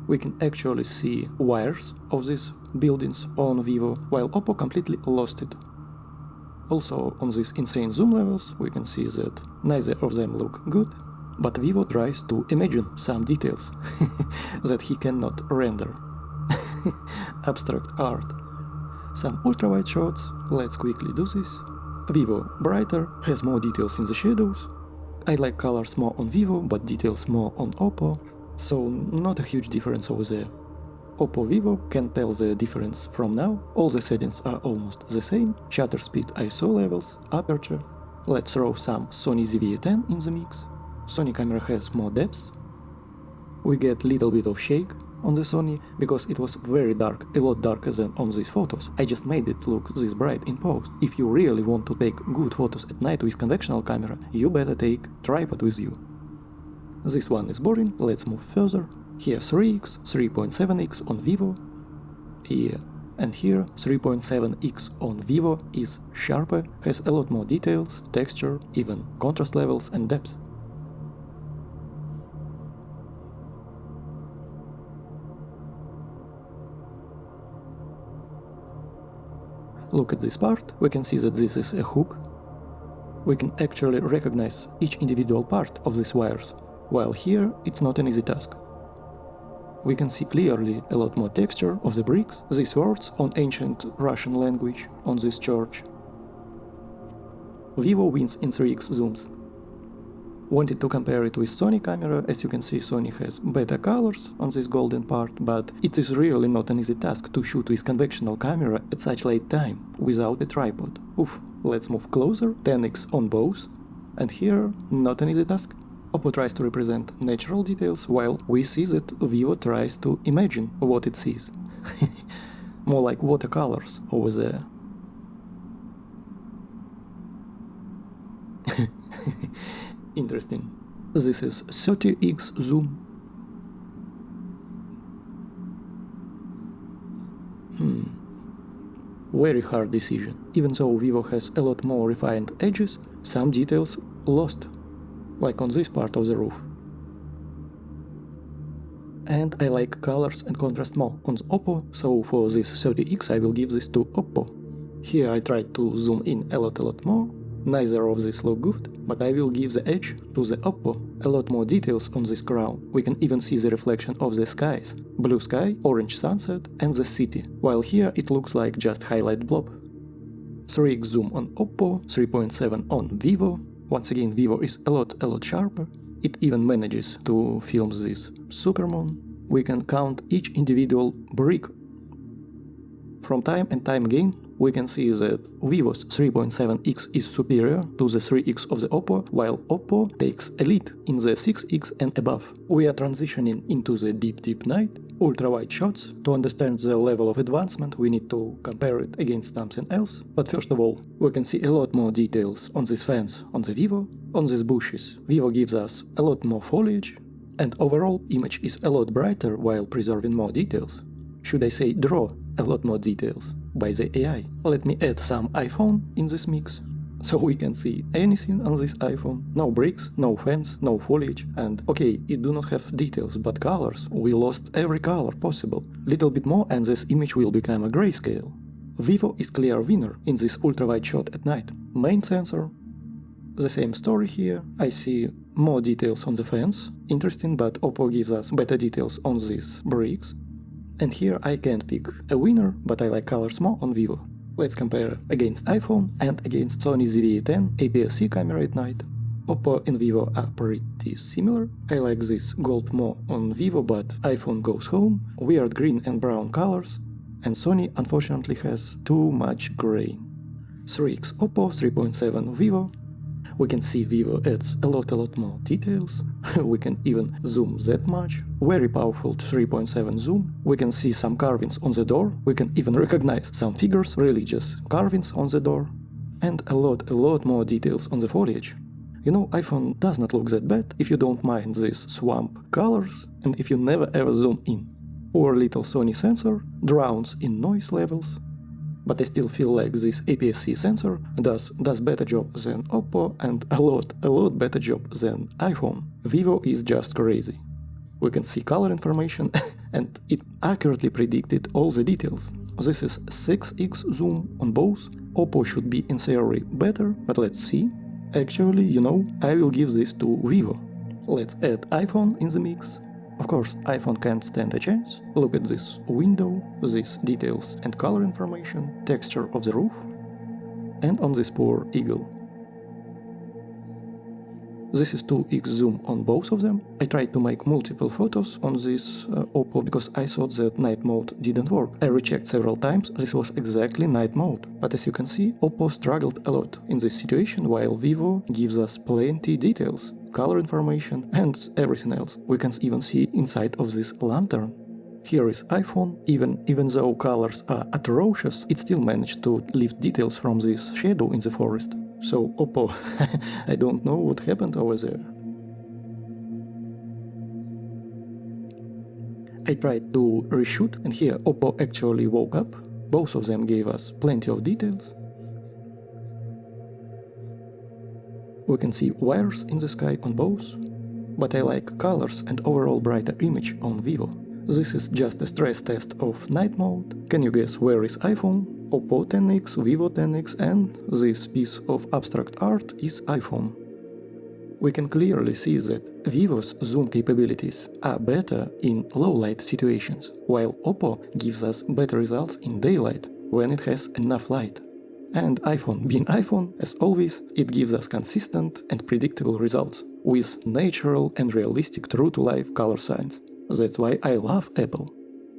We can actually see wires of these buildings on Vivo, while Oppo completely lost it. Also on these insane zoom levels we can see that neither of them look good, but Vivo tries to imagine some details that he cannot render. Abstract art. Some ultra-wide shots, let's quickly do this. Vivo brighter, has more details in the shadows. I like colors more on Vivo, but details more on Oppo, so not a huge difference over there. Oppo Vivo can tell the difference from now, all the settings are almost the same, shutter speed, ISO levels, aperture. Let's throw some Sony ZVE 10 in the mix. Sony camera has more depth. We get little bit of shake on the Sony, because it was very dark, a lot darker than on these photos. I just made it look this bright in post. If you really want to take good photos at night with conventional camera, you better take tripod with you. This one is boring, let's move further. Here 3x, 3.7x on Vivo. Here and here 3.7x on Vivo is sharper, has a lot more details, texture, even contrast levels and depth. Look at this part, we can see that this is a hook. We can actually recognize each individual part of these wires, while here it's not an easy task. We can see clearly a lot more texture of the bricks, these words on ancient Russian language on this church. Vivo wins in 3x zooms. Wanted to compare it with Sony camera, as you can see Sony has better colors on this golden part, but it is really not an easy task to shoot with conventional camera at such late time, without a tripod. Oof, let's move closer, 10x on both, and here not an easy task. Oppo tries to represent natural details, while we see that Vivo tries to imagine what it sees. More like watercolors over there. Interesting. This is 30x zoom. Very hard decision. Even though Vivo has a lot more refined edges, some details lost, like on this part of the roof. And I like colors and contrast more on the Oppo, so for this 30x I will give this to Oppo. Here I tried to zoom in a lot more. Neither of these look good, but I will give the edge to the Oppo. A lot more details on this crown. We can even see the reflection of the skies. Blue sky, orange sunset and the city, while here it looks like just highlight blob. 3x zoom on Oppo, 3.7 on Vivo. Once again Vivo is a lot sharper. It even manages to film this Supermoon. We can count each individual brick. From time and time again, we can see that Vivo's 3.7x is superior to the 3x of the Oppo, while Oppo takes a lead in the 6x and above. We are transitioning into the deep night, ultra-wide shots. To understand the level of advancement, we need to compare it against something else. But first of all, we can see a lot more details on this fence on the Vivo, on these bushes. Vivo gives us a lot more foliage, and overall image is a lot brighter while preserving more details. Should I say draw a lot more details by the AI. Let me add some iPhone in this mix, so we can see anything on this iPhone. No bricks, no fence, no foliage, and okay, it do not have details, but colors. We lost every color possible. Little bit more and this image will become a grayscale. Vivo is clear winner in this ultra-wide shot at night. Main sensor. The same story here. I see more details on the fence. Interesting, but Oppo gives us better details on these bricks. And here I can't pick a winner, but I like colors more on Vivo. Let's compare against iPhone and against Sony ZVE 10 APS-C camera at night. Oppo and Vivo are pretty similar. I like this gold more on Vivo, but iPhone goes home. Weird green and brown colors. And Sony unfortunately has too much gray. 3x Oppo, 3.7 Vivo. We can see Vivo adds a lot more details. We can even zoom that much. Very powerful 3.7 zoom. We can see some carvings on the door. We can even recognize some figures, religious carvings on the door. And a lot more details on the foliage. You know, iPhone does not look that bad if you don't mind these swamp colors and if you never ever zoom in. Poor little Sony sensor drowns in noise levels. but I still feel like this APS-C sensor does better job than Oppo and a lot better job than iPhone. Vivo is just crazy. We can see color information and it accurately predicted all the details. This is 6x zoom on both. Oppo should be in theory better, but let's see. Actually, you know, I will give this to Vivo. Let's add iPhone in the mix. Of course, iPhone can't stand a chance. Look at this window, these details and color information, texture of the roof, and on this poor eagle. This is 2x zoom on both of them. I tried to make multiple photos on this Oppo because I thought that night mode didn't work. I rechecked several times, this was exactly night mode. But as you can see, Oppo struggled a lot in this situation, while Vivo gives us plenty details, color information and everything else. We can even see inside of this lantern. Here is iPhone. Even though colors are atrocious, it still managed to lift details from this shadow in the forest. So Oppo, I don't know what happened over there. I tried to reshoot and here Oppo actually woke up. Both of them gave us plenty of details. We can see wires in the sky on both, but I like colors and overall brighter image on Vivo. This is just a stress test of night mode. Can you guess where is iPhone? Oppo 10X, Vivo 10X, and this piece of abstract art is iPhone. We can clearly see that Vivo's zoom capabilities are better in low light situations, while Oppo gives us better results in daylight when it has enough light. And iPhone, being iPhone, as always, it gives us consistent and predictable results with natural and realistic true-to-life color science. That's why I love Apple.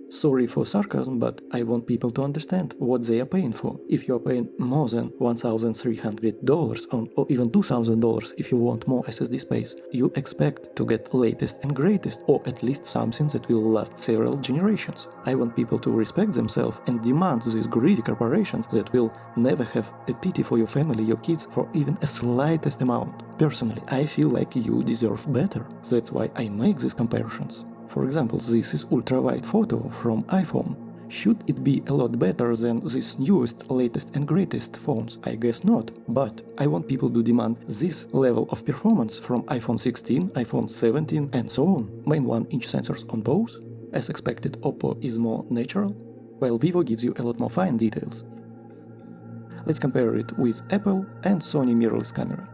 Sorry for sarcasm, but I want people to understand what they are paying for. If you are paying more than $1,300 or even $2,000 if you want more SSD space, you expect to get latest and greatest, or at least something that will last several generations. I want people to respect themselves and demand these greedy corporations that will never have a pity for your family, your kids, for even a slightest amount. Personally, I feel like you deserve better. That's why I make these comparisons. For example, this is ultra-wide photo from iPhone. Should it be a lot better than this newest, latest and greatest phones? I guess not, but I want people to demand this level of performance from iPhone 16, iPhone 17 and so on. Main 1-inch sensors on both. As expected, Oppo is more natural, while Vivo gives you a lot more fine details. Let's compare it with Apple and Sony mirrorless camera.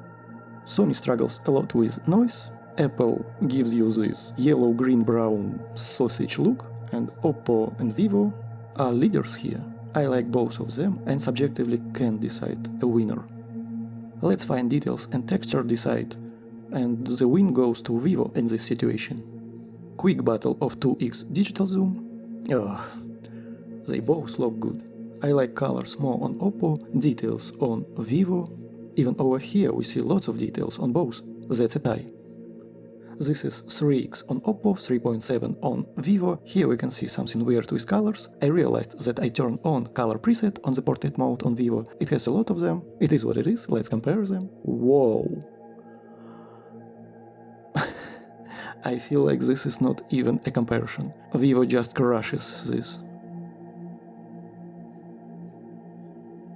Sony struggles a lot with noise. Apple gives you this yellow, green, brown sausage look, and Oppo and Vivo are leaders here. I like both of them and subjectively can decide a winner. Let's find details and texture decide, and the win goes to Vivo in this situation. Quick battle of 2x digital zoom. They both look good. I like colors more on Oppo, details on Vivo. Even over here we see lots of details on both. That's a tie. This is 3x on Oppo, 3.7 on Vivo. Here we can see something weird with colors. I realized that I turned on color preset on the portrait mode on Vivo. It has a lot of them. It is what it is. Let's compare them. Whoa. I feel like this is not even a comparison. Vivo just crushes this.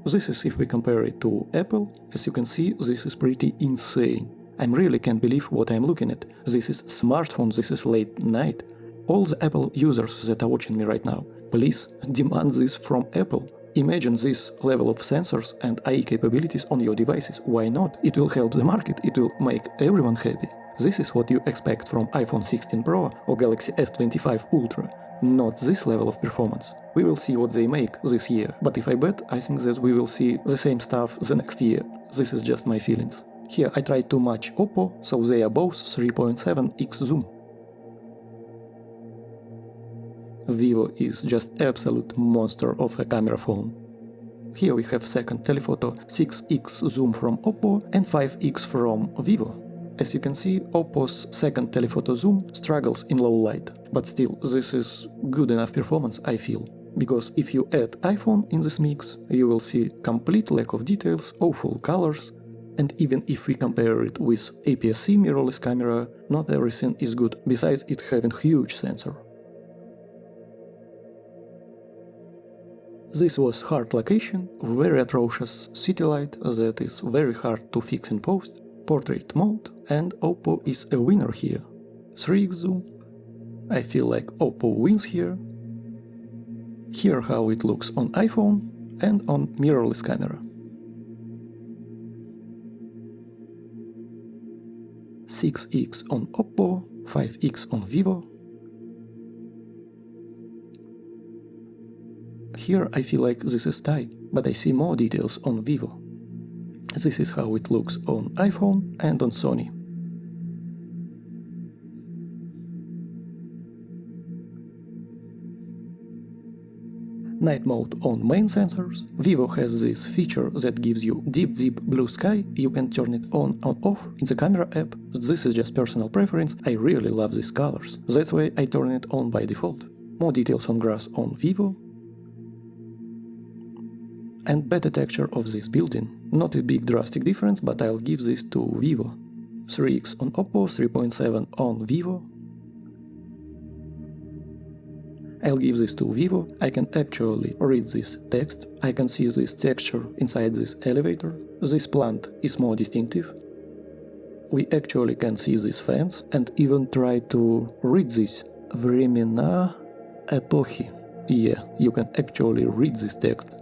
This is if we compare it to Apple. As you can see, this is pretty insane. I really can't believe what I'm looking at. This is smartphone, this is late night. All the Apple users that are watching me right now, please demand this from Apple. Imagine this level of sensors and AI capabilities on your devices. Why not? It will help the market, it will make everyone happy. This is what you expect from iPhone 16 Pro or Galaxy S25 Ultra. Not this level of performance. We will see what they make this year, but if I bet, I think that we will see the same stuff the next year. This is just my feelings. Here I tried to match Oppo, so they are both 3.7x zoom. Vivo is just absolute monster of a camera phone. Here we have second telephoto 6x zoom from Oppo and 5x from Vivo. As you can see, Oppo's second telephoto zoom struggles in low light, but still this is good enough performance, I feel. Because if you add iPhone in this mix, you will see complete lack of details, awful colors, and even if we compare it with APS-C mirrorless camera, not everything is good, besides it having huge sensor. This was hard location, very atrocious city light that is very hard to fix in post, portrait mode, and Oppo is a winner here. 3x zoom. I feel like Oppo wins here. Here how it looks on iPhone and on mirrorless camera. 6x on Oppo, 5x on Vivo. Here I feel like this is tie, but I see more details on Vivo. This is how it looks on iPhone and on Sony. Night mode on main sensors. Vivo has this feature that gives you deep blue sky. You can turn it on or off in the camera app. This is just personal preference. I really love these colors. That's why I turn it on by default. More details on grass on Vivo. And better texture of this building. Not a big drastic difference, but I'll give this to Vivo. 3x on Oppo, 3.7 on Vivo. I'll give this to Vivo. I can actually read this text. I can see this texture inside this elevator. This plant is more distinctive. We actually can see these fans and even try to read this Времена эпохи. Yeah, you can actually read this text.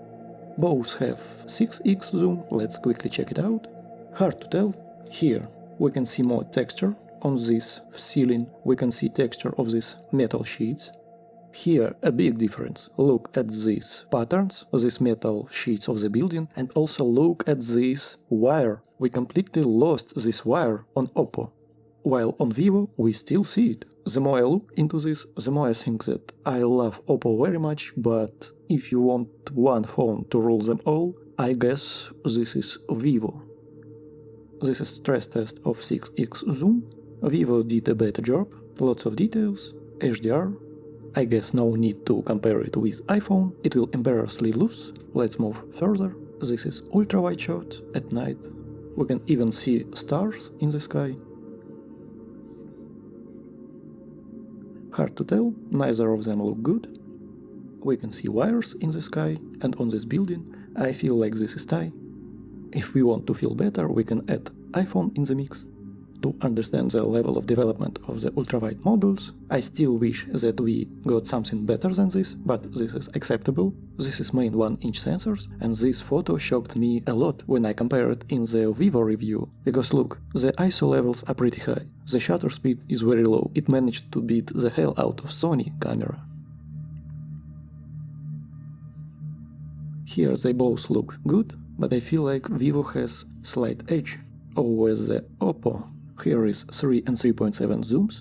Both have 6x zoom, let's quickly check it out. Hard to tell. Here we can see more texture on this ceiling, we can see texture of these metal sheets. Here a big difference. Look at these patterns, these metal sheets of the building, and also look at this wire. We completely lost this wire on Oppo, while on Vivo we still see it. The more I look into this, the more I think that I love Oppo very much, but if you want one phone to rule them all, I guess this is Vivo. This is stress test of 6x zoom. Vivo did a better job, lots of details, HDR. I guess no need to compare it with iPhone, it will embarrassingly loose. Let's move further. This is ultra wide shot at night. We can even see stars in the sky. Hard to tell, neither of them look good. We can see wires in the sky and on this building. I feel like this is tie. If we want to feel better, we can add iPhone in the mix. To understand the level of development of the ultrawide models, I still wish that we got something better than this, but this is acceptable. This is main 1-inch sensors, and this photo shocked me a lot when I compared it in the Vivo review, because look, the ISO levels are pretty high, the shutter speed is very low, it managed to beat the hell out of Sony camera. Here they both look good, but I feel like Vivo has slight edge over the Oppo. Here is 3 and 3.7 zooms.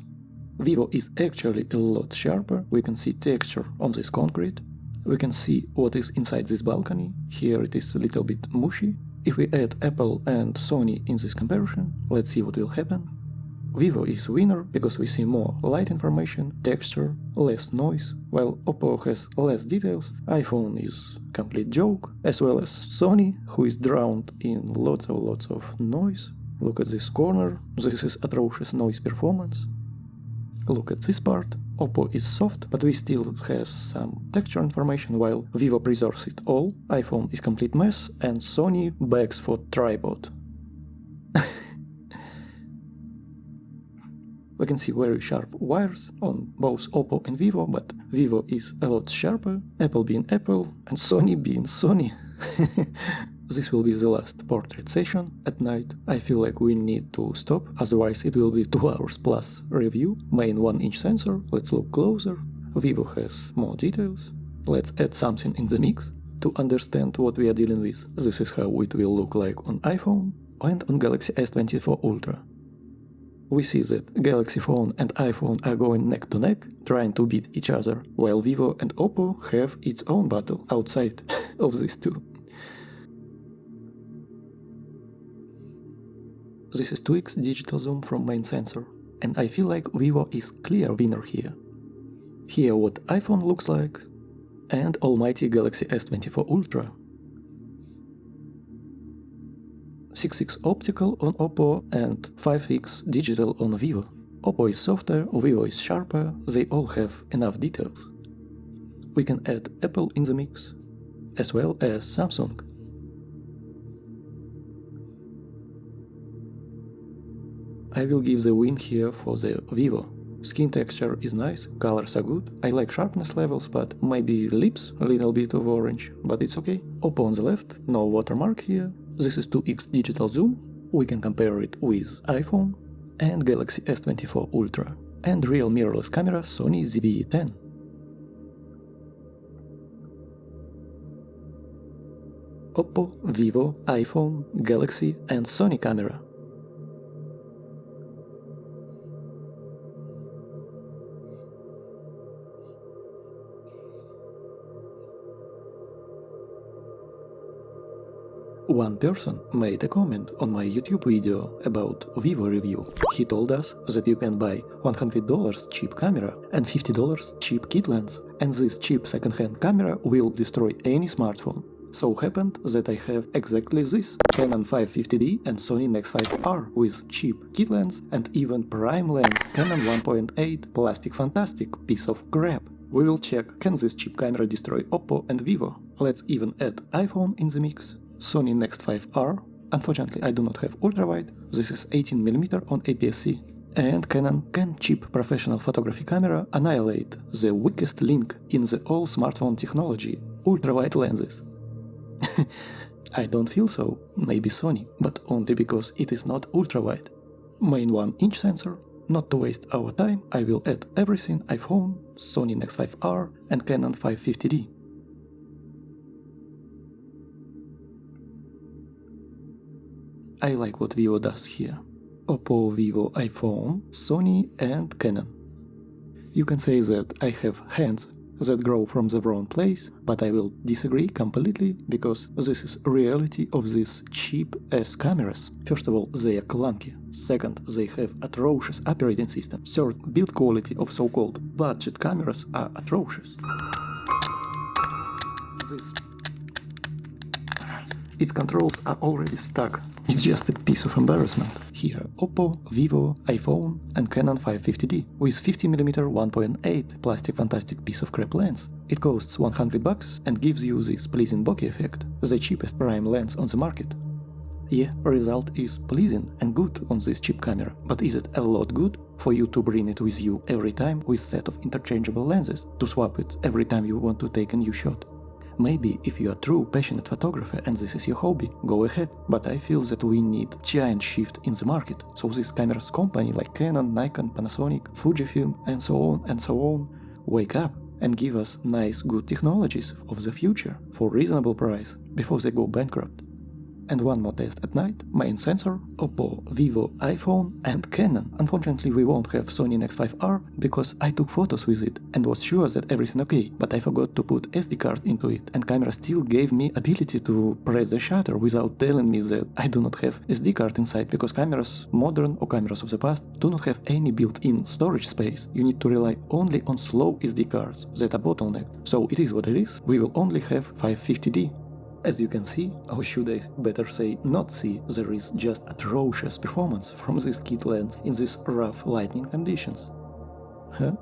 Vivo is actually a lot sharper, we can see texture on this concrete. We can see what is inside this balcony, here it is a little bit mushy. If we add Apple and Sony in this comparison, let's see what will happen. Vivo is winner because we see more light information, texture, less noise, while Oppo has less details. iPhone is complete joke, as well as Sony, who is drowned in lots of noise. Look at this corner, this is atrocious noise performance. Look at this part, Oppo is soft, but we still have some texture information, while Vivo preserves it all, iPhone is complete mess, and Sony begs for tripod. We can see very sharp wires on both Oppo and Vivo, but Vivo is a lot sharper, Apple being Apple, and Sony being Sony. This will be the last portrait session at night. I feel like we need to stop, otherwise it will be 2 hours plus review. Main 1-inch sensor, let's look closer. Vivo has more details. Let's add something in the mix to understand what we are dealing with. This is how it will look like on iPhone and on Galaxy S24 Ultra. We see that Galaxy phone and iPhone are going neck to neck, trying to beat each other, while Vivo and Oppo have its own battle outside of these two. This is 2x digital zoom from main sensor, and I feel like Vivo is clear winner here. Here what iPhone looks like, and almighty Galaxy S24 Ultra. 6x optical on Oppo and 5x digital on Vivo. Oppo is softer, Vivo is sharper, they all have enough details. We can add Apple in the mix. as well as Samsung. I will give the win here for the Vivo. Skin texture is nice, colors are good, I like sharpness levels, but maybe lips a little bit of orange, but it's okay. Oppo on the left, no watermark here. This is 2x digital zoom, we can compare it with iPhone and Galaxy S24 Ultra, and real mirrorless camera Sony ZVE 10. Oppo, Vivo, iPhone, Galaxy and Sony camera. One person made a comment on my YouTube video about Vivo review. He told us that you can buy $100 cheap camera and $50 cheap kit lens, and this cheap second-hand camera will destroy any smartphone. So happened that I have exactly this Canon 550D and Sony Nex 5R with cheap kit lens and even prime lens Canon 1.8 plastic fantastic piece of crap. We will check, can this cheap camera destroy Oppo and Vivo? Let's even add iPhone in the mix. Sony Nex 5R, unfortunately I do not have ultrawide, this is 18mm on APS-C. And Canon can cheap professional photography camera annihilate the weakest link in the all smartphone technology, ultrawide lenses. I don't feel so, maybe Sony, but only because it is not ultrawide. Main 1-inch sensor, not to waste our time, I will add everything iPhone, Sony Nex 5R and Canon 550D. I like what Vivo does here. Oppo, Vivo, iPhone, Sony and Canon. You can say that I have hands that grow from the wrong place, but I will disagree completely, because this is reality of these cheap-ass cameras. First of all, they are clunky. Second, they have atrocious operating system. Third, build quality of so-called budget cameras are atrocious. Its controls are already stuck. It's just a piece of embarrassment. Here, Oppo, Vivo, iPhone and Canon 550D with 50mm 1.8 plastic fantastic piece of crap lens. It costs $100 and gives you this pleasing bokeh effect, the cheapest prime lens on the market. Yeah, result is pleasing and good on this cheap camera, but is it a lot good for you to bring it with you every time with set of interchangeable lenses, to swap it every time you want to take a new shot? Maybe if you are true passionate photographer and this is your hobby, go ahead, but I feel that we need giant shift in the market, so these cameras company like Canon, Nikon, Panasonic, Fujifilm and so on, wake up and give us nice good technologies of the future for reasonable price before they go bankrupt. And one more test at night, main sensor, Oppo, Vivo, iPhone and Canon. Unfortunately we won't have Sony Nex 5R because I took photos with it and was sure that everything okay, but I forgot to put SD card into it and camera still gave me ability to press the shutter without telling me that I do not have SD card inside, because cameras, modern or cameras of the past, do not have any built-in storage space. You need to rely only on slow SD cards that are bottlenecked. So it is what it is, we will only have 550D. As you can see, or should I better say not see, there is just atrocious performance from this kit lens in these rough lighting conditions. Huh?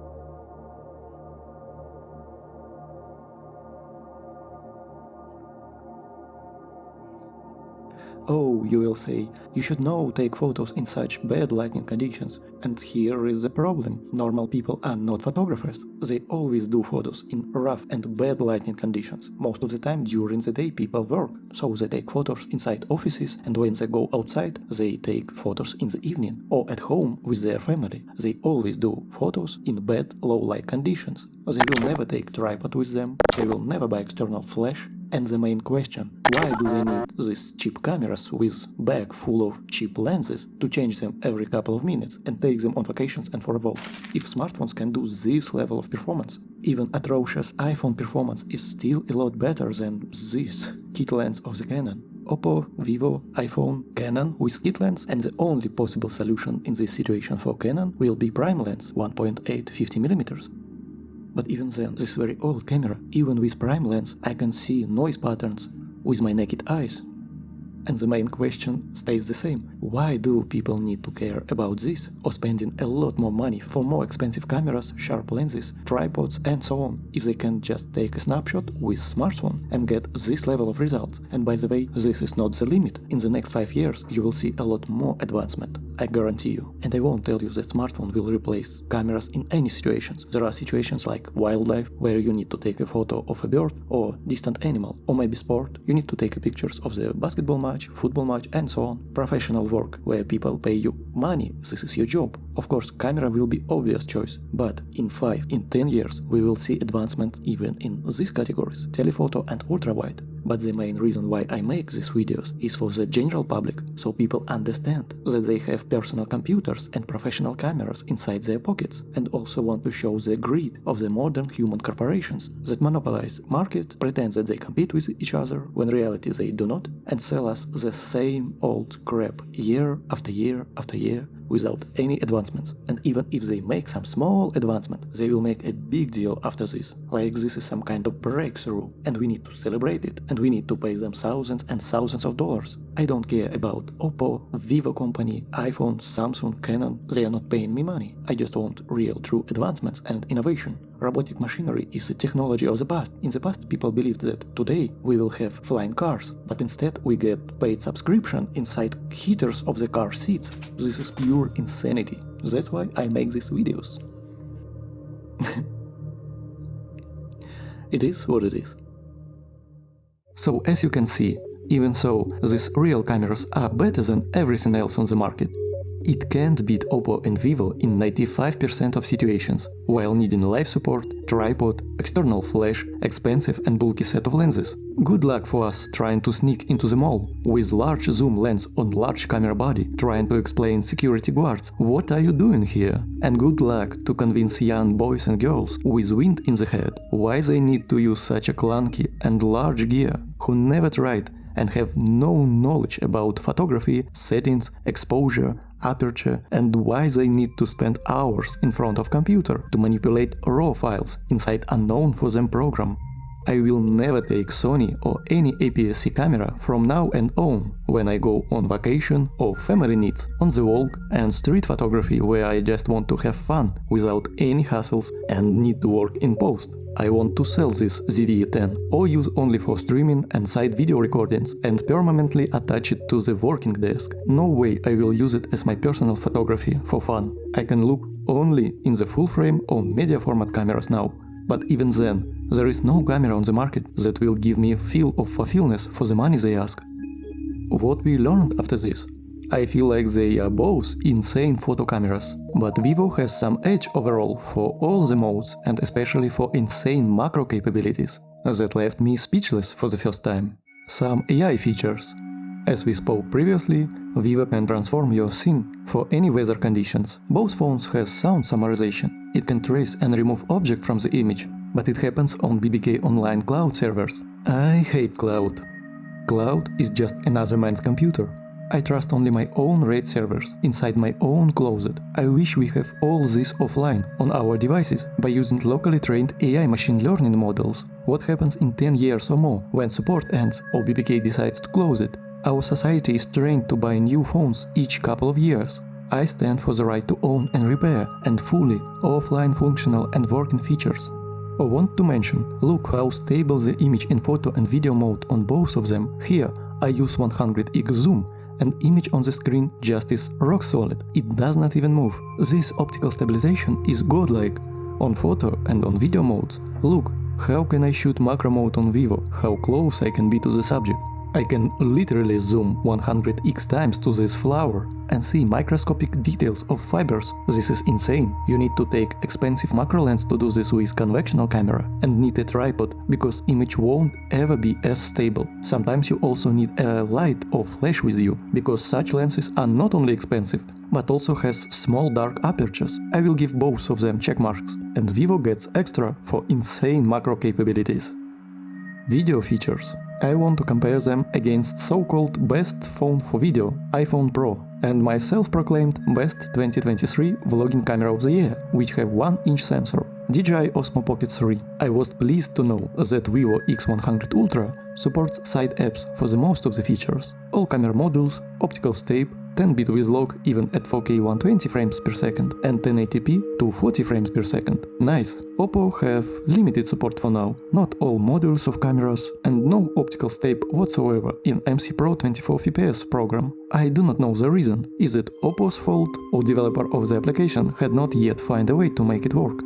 Oh, you will say, you should know take photos in such bad lighting conditions. And here is the problem. Normal people are not photographers. They always do photos in rough and bad lighting conditions. Most of the time during the day people work, so they take photos inside offices, and when they go outside, they take photos in the evening or at home with their family. They always do photos in bad low light conditions. They will never take tripod with them, they will never buy external flash. And the main question, why do they need these cheap cameras with bag full of cheap lenses to change them every couple of minutes and take them on vacations and for a walk? If smartphones can do this level of performance, even atrocious iPhone performance is still a lot better than this kit lens of the Canon. Oppo, Vivo, iPhone, Canon with kit lens, and the only possible solution in this situation for Canon will be prime lens 1.8 50mm. But even then, this very old camera, even with prime lens, I can see noise patterns with my naked eyes. And the main question stays the same. Why do people need to care about this or spending a lot more money for more expensive cameras, sharp lenses, tripods and so on, if they can just take a snapshot with smartphone and get this level of results? And by the way, this is not the limit. In the next 5 years you will see a lot more advancement, I guarantee you. And I won't tell you that smartphone will replace cameras in any situations. There are situations like wildlife, where you need to take a photo of a bird or distant animal, or maybe sport, you need to take pictures of the basketball match, football match and so on. Professional work, where people pay you money, this is your job. Of course, camera will be obvious choice, but in 5, in 10 years we will see advancement even in these categories, telephoto and ultrawide. But the main reason why I make these videos is for the general public, so people understand that they have personal computers and professional cameras inside their pockets, and also want to show the greed of the modern human corporations that monopolize market, pretend that they compete with each other when in reality they do not, and sell us the same old crap year after year after year without any advancements. And even if they make some small advancement, they will make a big deal after this, like this is some kind of breakthrough and we need to celebrate it and we need to pay them thousands and thousands of dollars. I don't care about Oppo, Vivo company, iPhone, Samsung, Canon, they are not paying me money. I just want real true advancements and innovation. Robotic machinery is a technology of the past. In the past people believed that today we will have flying cars, but instead we get paid subscription inside heaters of the car seats. This is pure insanity. That's why I make these videos. It is what it is. So as you can see, even though these real cameras are better than everything else on the market, it can't beat Oppo and Vivo in 95% of situations, while needing live support, tripod, external flash, expensive and bulky set of lenses. Good luck for us trying to sneak into the mall with large zoom lens on large camera body, trying to explain security guards what are you doing here, and good luck to convince young boys and girls with wind in the head why they need to use such a clunky and large gear, who never tried and have no knowledge about photography, settings, exposure, aperture, and why they need to spend hours in front of computer to manipulate RAW files inside unknown for them program. I will never take Sony or any APS-C camera from now and on when I go on vacation or family needs, on the walk and street photography where I just want to have fun without any hassles and need to work in post. I want to sell this ZVE 10 or use only for streaming and side video recordings and permanently attach it to the working desk. No way I will use it as my personal photography for fun. I can look only in the full frame or media format cameras now. But even then, there is no camera on the market that will give me a feel of fulfillment for the money they ask. What we learned after this? I feel like they are both insane photo cameras, but Vivo has some edge overall for all the modes and especially for insane macro capabilities that left me speechless for the first time. Some AI features. As we spoke previously, Vivo can transform your scene for any weather conditions. Both phones have sound summarization. It can trace and remove object from the image, but it happens on BBK Online cloud servers. I hate cloud. Cloud is just another man's computer. I trust only my own RAID servers inside my own closet. I wish we have all this offline on our devices by using locally trained AI machine learning models. What happens in 10 years or more when support ends or BBK decides to close it? Our society is trained to buy new phones each couple of years. I stand for the right to own and repair and fully offline functional and working features. I want to mention, look how stable the image in photo and video mode on both of them. Here I use 100x zoom and image on the screen just is rock solid. It does not even move. This optical stabilization is godlike on photo and on video modes. Look, how can I shoot macro mode on Vivo? How close I can be to the subject? I can literally zoom 100x times to this flower and see microscopic details of fibers. This is insane. You need to take expensive macro lens to do this with conventional camera and need a tripod because image won't ever be as stable. Sometimes you also need a light or flash with you because such lenses are not only expensive but also has small dark apertures. I will give both of them check marks, and Vivo gets extra for insane macro capabilities. Video features. I want to compare them against so-called best phone for video, iPhone Pro, and my self-proclaimed best 2023 vlogging camera of the year, which have 1-inch sensor, DJI Osmo Pocket 3. I was pleased to know that Vivo x100 Ultra supports side apps for the most of the features. All camera modules, optical stab, 10-bit with log even at 4K 120 frames per second and 1080p to 40 frames per second. Nice. Oppo have limited support for now, not all modules of cameras and no optical stab whatsoever in MC Pro 24 fps program. I do not know the reason. Is it Oppo's fault or developer of the application had not yet find a way to make it work?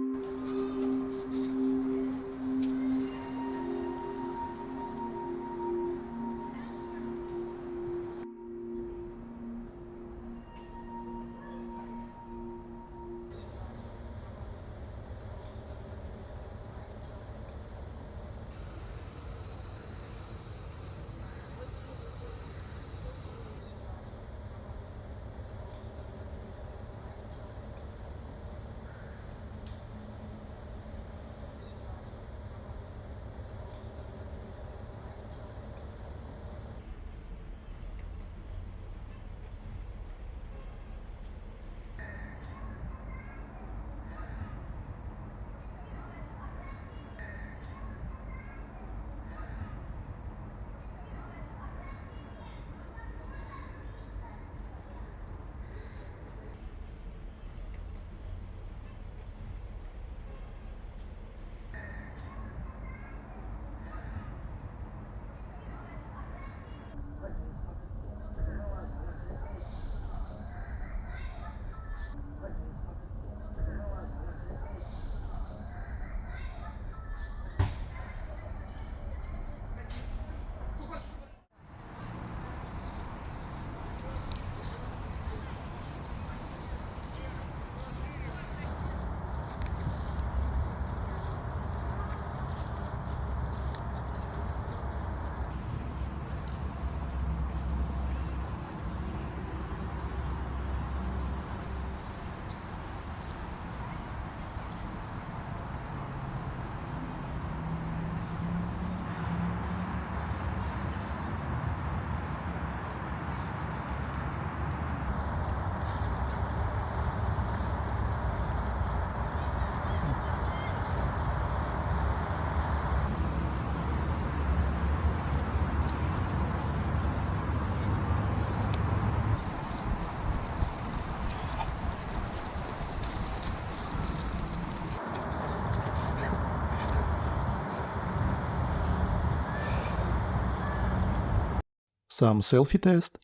Some selfie test.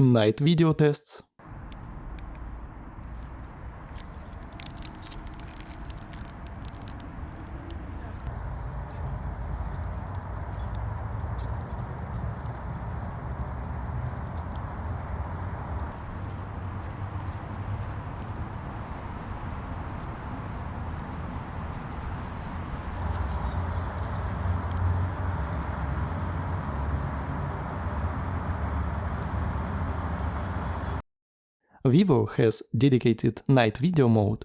Night video tests. Vivo has dedicated night video mode.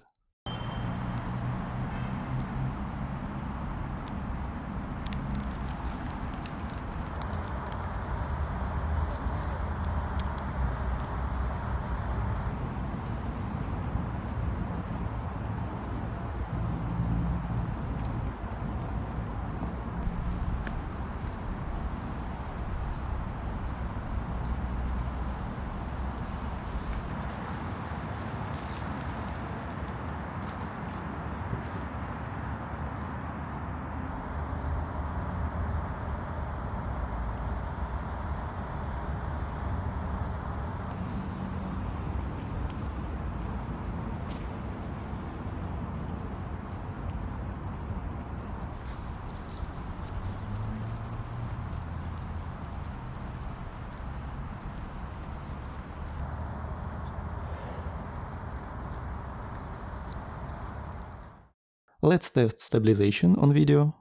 Let's test stabilization on video.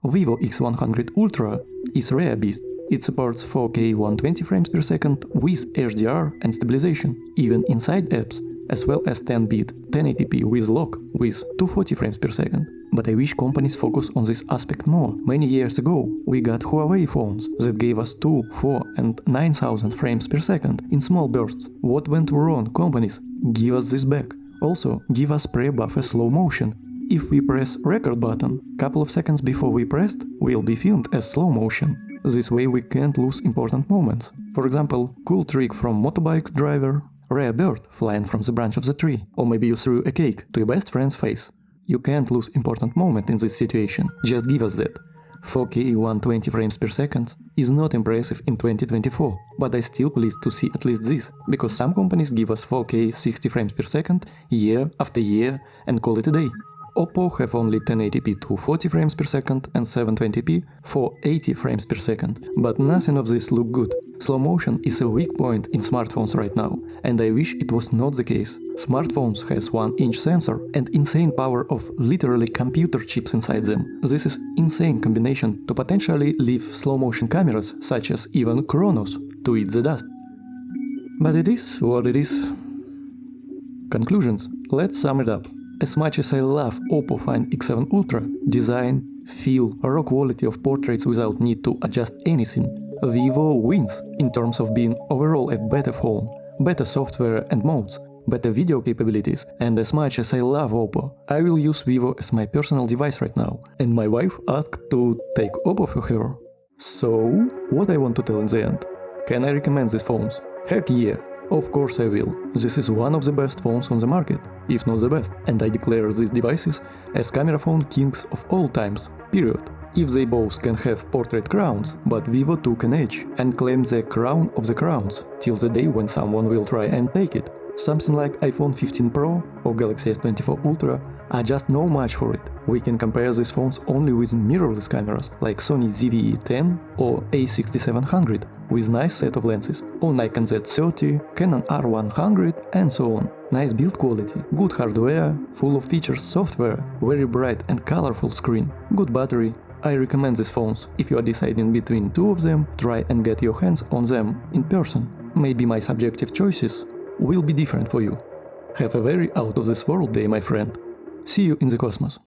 Vivo x100 Ultra is rare beast. It supports 4K 120 frames per second with HDR and stabilization, even inside apps, as well as 10-bit 1080p with lock with 240 frames per second. But I wish companies focus on this aspect more. Many years ago, we got Huawei phones that gave us 2, 4 and 9000 frames per second in small bursts. What went wrong, companies? Give us this back. Also, give us pre-buffer slow motion. If we press record button, couple of seconds before we pressed, will be filmed as slow motion. This way we can't lose important moments. For example, cool trick from motorbike driver, rare bird flying from the branch of the tree, or maybe you threw a cake to your best friend's face. You can't lose important moment in this situation, just give us that. 4K 120 frames per second is not impressive in 2024, but I still pleased to see at least this, because some companies give us 4K 60 frames per second year after year and call it a day. Oppo have only 1080p 240 frames per second and 720p 480 frames per second, but nothing of this look good. Slow motion is a weak point in smartphones right now, and I wish it was not the case. Smartphones has 1-inch sensor and insane power of literally computer chips inside them. This is insane combination to potentially leave slow motion cameras such as even Chronos to eat the dust. But it is what it is. Conclusions. Let's sum it up. As much as I love Oppo Find X7 Ultra, design, feel, raw quality of portraits without need to adjust anything, Vivo wins in terms of being overall a better phone, better software and modes, better video capabilities, and as much as I love Oppo, I will use Vivo as my personal device right now, and my wife asked to take Oppo for her. So, what I want to tell in the end? Can I recommend these phones? Heck yeah! Of course I will. This is one of the best phones on the market, if not the best, and I declare these devices as camera phone kings of all times, period. If they both can have portrait crowns, but Vivo took an edge and claimed the crown of the crowns, till the day when someone will try and take it. Something like iPhone 15 Pro or Galaxy S24 Ultra are just no match for it. We can compare these phones only with mirrorless cameras like Sony ZVE 10 or A6700 with nice set of lenses, or Nikon Z30, Canon R100 and so on. Nice build quality, good hardware, full of features software, very bright and colorful screen, good battery. I recommend these phones. If you are deciding between two of them, try and get your hands on them in person. Maybe my subjective choices will be different for you. Have a very out of this world day, my friend. See you in the cosmos.